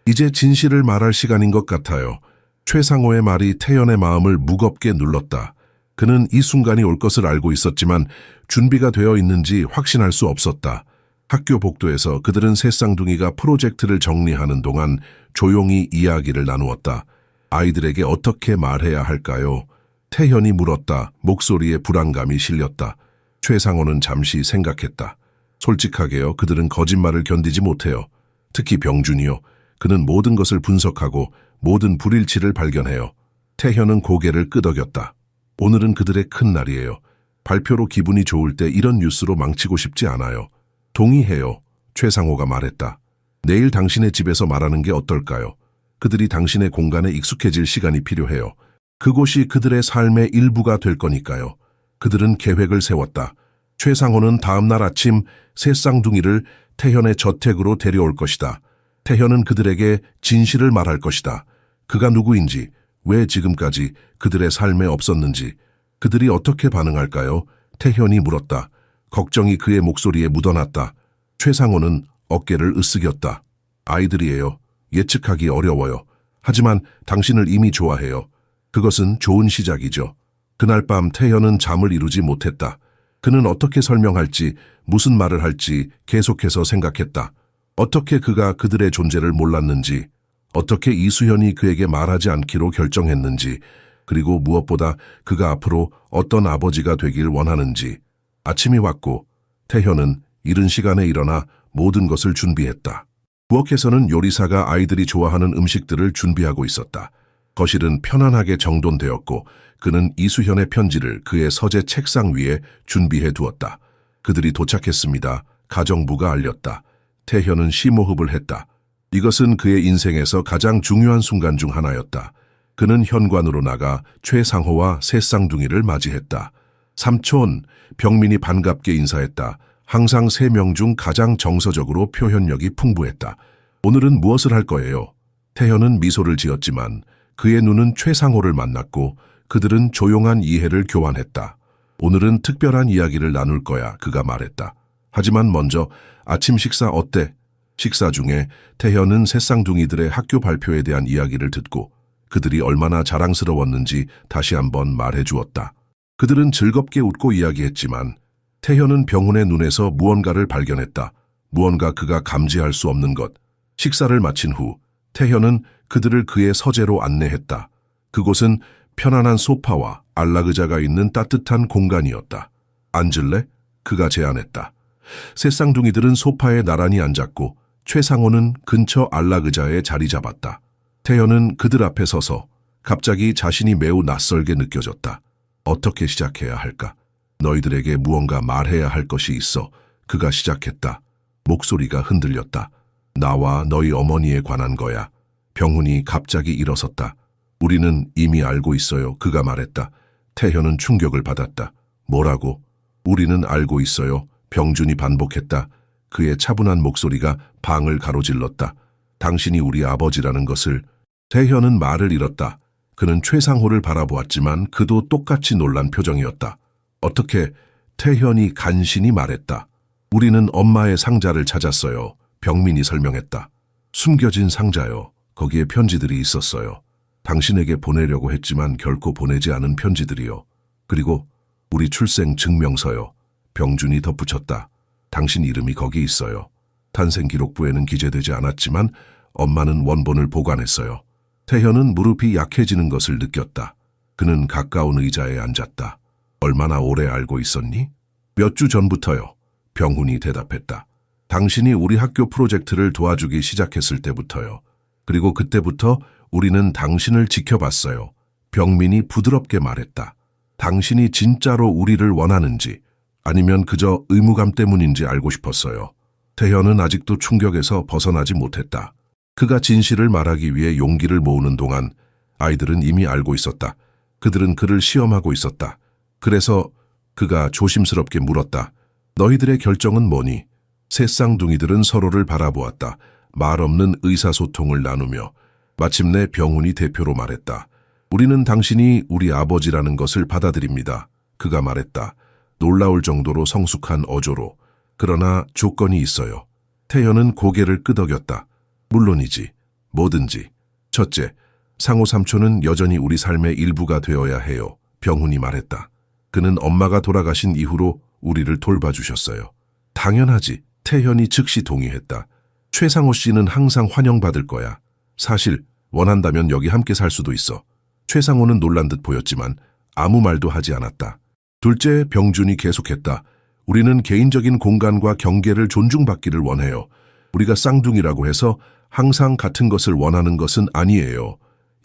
이제 진실을 말할 시간인 것 같아요. 최상호의 말이 태연의 마음을 무겁게 눌렀다. 그는 이 순간이 올 것을 알고 있었지만 준비가 되어 있는지 확신할 수 없었다. 학교 복도에서 그들은 새 쌍둥이가 프로젝트를 정리하는 동안 조용히 이야기를 나누었다. 아이들에게 어떻게 말해야 할까요? 태현이 물었다. 목소리에 불안감이 실렸다. 최상호는 잠시 생각했다. 솔직하게요. 그들은 거짓말을 견디지 못해요. 특히 병준이요. 그는 모든 것을 분석하고 모든 불일치를 발견해요. 태현은 고개를 끄덕였다. 오늘은 그들의 큰 날이에요. 발표로 기분이 좋을 때 이런 뉴스로 망치고 싶지 않아요. 동의해요. 최상호가 말했다. 내일 당신의 집에서 말하는 게 어떨까요? 그들이 당신의 공간에 익숙해질 시간이 필요해요. 그곳이 그들의 삶의 일부가 될 거니까요. 그들은 계획을 세웠다. 최상호는 다음 날 아침 새 쌍둥이를 태현의 저택으로 데려올 것이다. 태현은 그들에게 진실을 말할 것이다. 그가 누구인지, 왜 지금까지 그들의 삶에 없었는지, 그들이 어떻게 반응할까요? 태현이 물었다. 걱정이 그의 목소리에 묻어났다. 최상호는 어깨를 으쓱였다. 아이들이에요. 예측하기 어려워요. 하지만 당신을 이미 좋아해요. 그것은 좋은 시작이죠. 그날 밤 태현은 잠을 이루지 못했다. 그는 어떻게 설명할지, 무슨 말을 할지 계속해서 생각했다. 어떻게 그가 그들의 존재를 몰랐는지, 어떻게 이수현이 그에게 말하지 않기로 결정했는지, 그리고 무엇보다 그가 앞으로 어떤 아버지가 되길 원하는지. 아침이 왔고 태현은 이른 시간에 일어나 모든 것을 준비했다. 부엌에서는 요리사가 아이들이 좋아하는 음식들을 준비하고 있었다. 거실은 편안하게 정돈되었고 그는 이수현의 편지를 그의 서재 책상 위에 준비해 두었다. 그들이 도착했습니다. 가정부가 알렸다. 태현은 심호흡을 했다. 이것은 그의 인생에서 가장 중요한 순간 중 하나였다. 그는 현관으로 나가 최상호와 새 쌍둥이를 맞이했다. 삼촌, 병민이 반갑게 인사했다. 항상 세 명 중 가장 정서적으로 표현력이 풍부했다. 오늘은 무엇을 할 거예요? 태현은 미소를 지었지만 그의 눈은 최상호를 만났고 그들은 조용한 이해를 교환했다. 오늘은 특별한 이야기를 나눌 거야, 그가 말했다. 하지만 먼저 아침 식사 어때? 식사 중에 태현은 새 쌍둥이들의 학교 발표에 대한 이야기를 듣고 그들이 얼마나 자랑스러웠는지 다시 한번 말해 주었다. 그들은 즐겁게 웃고 이야기했지만 태현은 병훈의 눈에서 무언가를 발견했다. 무언가 그가 감지할 수 없는 것. 식사를 마친 후 태현은 그들을 그의 서재로 안내했다. 그곳은 편안한 소파와 안락의자가 있는 따뜻한 공간이었다. 앉을래? 그가 제안했다. 새 쌍둥이들은 소파에 나란히 앉았고 최상호는 근처 안락의자에 자리 잡았다. 태현은 그들 앞에 서서 갑자기 자신이 매우 낯설게 느껴졌다. 어떻게 시작해야 할까? 너희들에게 무언가 말해야 할 것이 있어. 그가 시작했다. 목소리가 흔들렸다. 나와 너희 어머니에 관한 거야. 병훈이 갑자기 일어섰다. 우리는 이미 알고 있어요. 그가 말했다. 태현은 충격을 받았다. 뭐라고? 우리는 알고 있어요. 병준이 반복했다. 그의 차분한 목소리가 방을 가로질렀다. 당신이 우리 아버지라는 것을. 태현은 말을 잃었다. 그는 최상호를 바라보았지만 그도 똑같이 놀란 표정이었다. 어떻게? 태현이 간신히 말했다. 우리는 엄마의 상자를 찾았어요. 병민이 설명했다. 숨겨진 상자요. 거기에 편지들이 있었어요. 당신에게 보내려고 했지만 결코 보내지 않은 편지들이요. 그리고 우리 출생 증명서요. 병준이 덧붙였다. 당신 이름이 거기 있어요. 탄생 기록부에는 기재되지 않았지만 엄마는 원본을 보관했어요. 태현은 무릎이 약해지는 것을 느꼈다. 그는 가까운 의자에 앉았다. 얼마나 오래 알고 있었니? 몇 주 전부터요. 병훈이 대답했다. 당신이 우리 학교 프로젝트를 도와주기 시작했을 때부터요. 그리고 그때부터 우리는 당신을 지켜봤어요. 병민이 부드럽게 말했다. 당신이 진짜로 우리를 원하는지 아니면 그저 의무감 때문인지 알고 싶었어요. 태현은 아직도 충격에서 벗어나지 못했다. 그가 진실을 말하기 위해 용기를 모으는 동안 아이들은 이미 알고 있었다. 그들은 그를 시험하고 있었다. 그래서 그가 조심스럽게 물었다. 너희들의 결정은 뭐니? 새 쌍둥이들은 서로를 바라보았다. 말 없는 의사소통을 나누며 마침내 병훈이 대표로 말했다. 우리는 당신이 우리 아버지라는 것을 받아들입니다. 그가 말했다. 놀라울 정도로 성숙한 어조로. 그러나 조건이 있어요. 태현은 고개를 끄덕였다. 물론이지. 뭐든지. 첫째, 상호 삼촌은 여전히 우리 삶의 일부가 되어야 해요. 병훈이 말했다. 그는 엄마가 돌아가신 이후로 우리를 돌봐주셨어요. 당연하지. 태현이 즉시 동의했다. 최상호 씨는 항상 환영받을 거야. 사실 원한다면 여기 함께 살 수도 있어. 최상호는 놀란 듯 보였지만 아무 말도 하지 않았다. 둘째, 병준이 계속했다. 우리는 개인적인 공간과 경계를 존중받기를 원해요. 우리가 쌍둥이라고 해서 항상 같은 것을 원하는 것은 아니에요.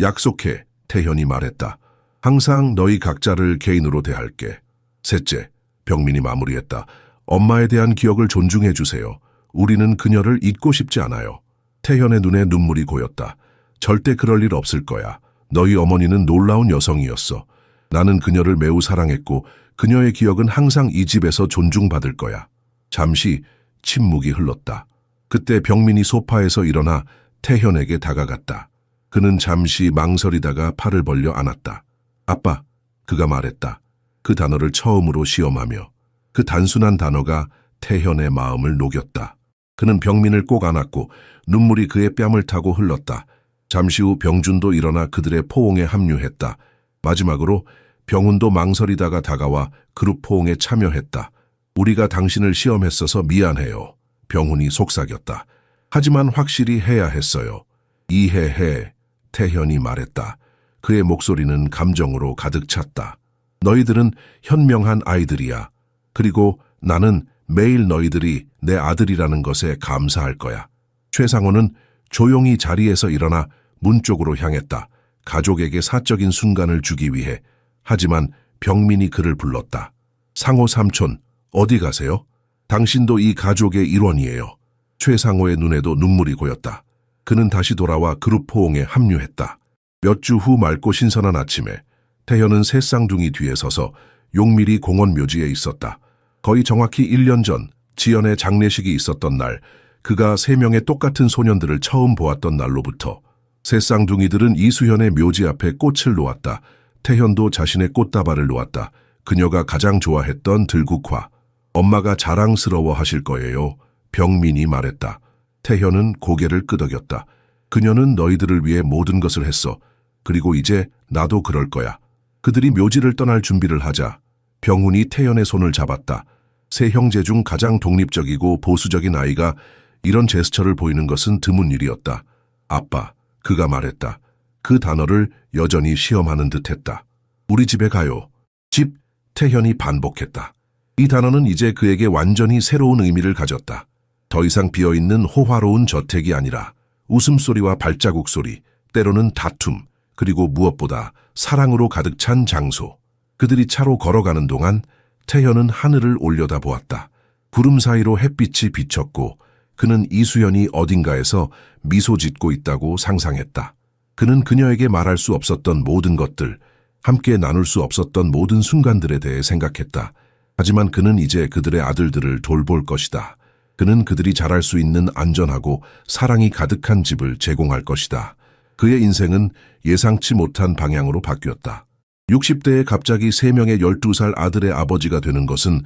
약속해, 태현이 말했다. 항상 너희 각자를 개인으로 대할게. 셋째, 병민이 마무리했다. 엄마에 대한 기억을 존중해 주세요. 우리는 그녀를 잊고 싶지 않아요. 태현의 눈에 눈물이 고였다. 절대 그럴 일 없을 거야. 너희 어머니는 놀라운 여성이었어. 나는 그녀를 매우 사랑했고 그녀의 기억은 항상 이 집에서 존중받을 거야. 잠시 침묵이 흘렀다. 그때 병민이 소파에서 일어나 태현에게 다가갔다. 그는 잠시 망설이다가 팔을 벌려 안았다. 아빠, 그가 말했다. 그 단어를 처음으로 시험하며 그 단순한 단어가 태현의 마음을 녹였다. 그는 병민을 꼭 안았고 눈물이 그의 뺨을 타고 흘렀다. 잠시 후 병준도 일어나 그들의 포옹에 합류했다. 마지막으로 병훈도 망설이다가 다가와 그룹 포옹에 참여했다. 우리가 당신을 시험했어서 미안해요. 병훈이 속삭였다. 하지만 확실히 해야 했어요. 이해해, 태현이 말했다. 그의 목소리는 감정으로 가득 찼다. 너희들은 현명한 아이들이야. 그리고 나는 매일 너희들이 내 아들이라는 것에 감사할 거야. 최상호는 조용히 자리에서 일어나 문 쪽으로 향했다. 가족에게 사적인 순간을 주기 위해. 하지만 병민이 그를 불렀다. 상호 삼촌, 어디 가세요? 당신도 이 가족의 일원이에요. 최상호의 눈에도 눈물이 고였다. 그는 다시 돌아와 그룹 호응에 합류했다. 몇 주 후 맑고 신선한 아침에 태현은 새 쌍둥이 뒤에 서서 용미리 공원 묘지에 있었다. 거의 정확히 1년 전 지연의 장례식이 있었던 날, 그가 3명의 똑같은 소년들을 처음 보았던 날로부터 새 쌍둥이들은 이수현의 묘지 앞에 꽃을 놓았다. 태현도 자신의 꽃다발을 놓았다. 그녀가 가장 좋아했던 들국화. 엄마가 자랑스러워 하실 거예요. 병민이 말했다. 태현은 고개를 끄덕였다. 그녀는 너희들을 위해 모든 것을 했어. 그리고 이제 나도 그럴 거야. 그들이 묘지를 떠날 준비를 하자 병훈이 태현의 손을 잡았다. 세 형제 중 가장 독립적이고 보수적인 아이가 이런 제스처를 보이는 것은 드문 일이었다. 아빠, 그가 말했다. 그 단어를 여전히 시험하는 듯했다. 우리 집에 가요. 집, 태현이 반복했다. 이 단어는 이제 그에게 완전히 새로운 의미를 가졌다. 더 이상 비어있는 호화로운 저택이 아니라 웃음소리와 발자국 소리, 때로는 다툼, 그리고 무엇보다 사랑으로 가득 찬 장소. 그들이 차로 걸어가는 동안 태현은 하늘을 올려다보았다. 구름 사이로 햇빛이 비쳤고 그는 이수연이 어딘가에서 미소 짓고 있다고 상상했다. 그는 그녀에게 말할 수 없었던 모든 것들, 함께 나눌 수 없었던 모든 순간들에 대해 생각했다. 하지만 그는 이제 그들의 아들들을 돌볼 것이다. 그는 그들이 자랄 수 있는 안전하고 사랑이 가득한 집을 제공할 것이다. 그의 인생은 예상치 못한 방향으로 바뀌었다. 60대에 갑자기 3명의 12살 아들의 아버지가 되는 것은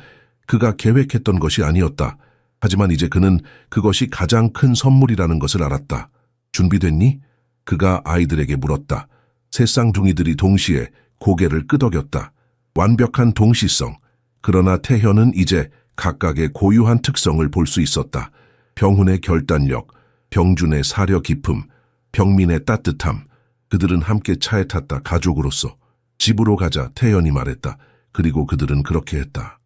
그가 계획했던 것이 아니었다. 하지만 이제 그는 그것이 가장 큰 선물이라는 것을 알았다. 준비됐니? 그가 아이들에게 물었다. 세 쌍둥이들이 동시에 고개를 끄덕였다. 완벽한 동시성. 그러나 태현은 이제 각각의 고유한 특성을 볼 수 있었다. 병훈의 결단력, 병준의 사려 깊음, 병민의 따뜻함. 그들은 함께 차에 탔다. 가족으로서. 집으로 가자 태현이 말했다. 그리고 그들은 그렇게 했다.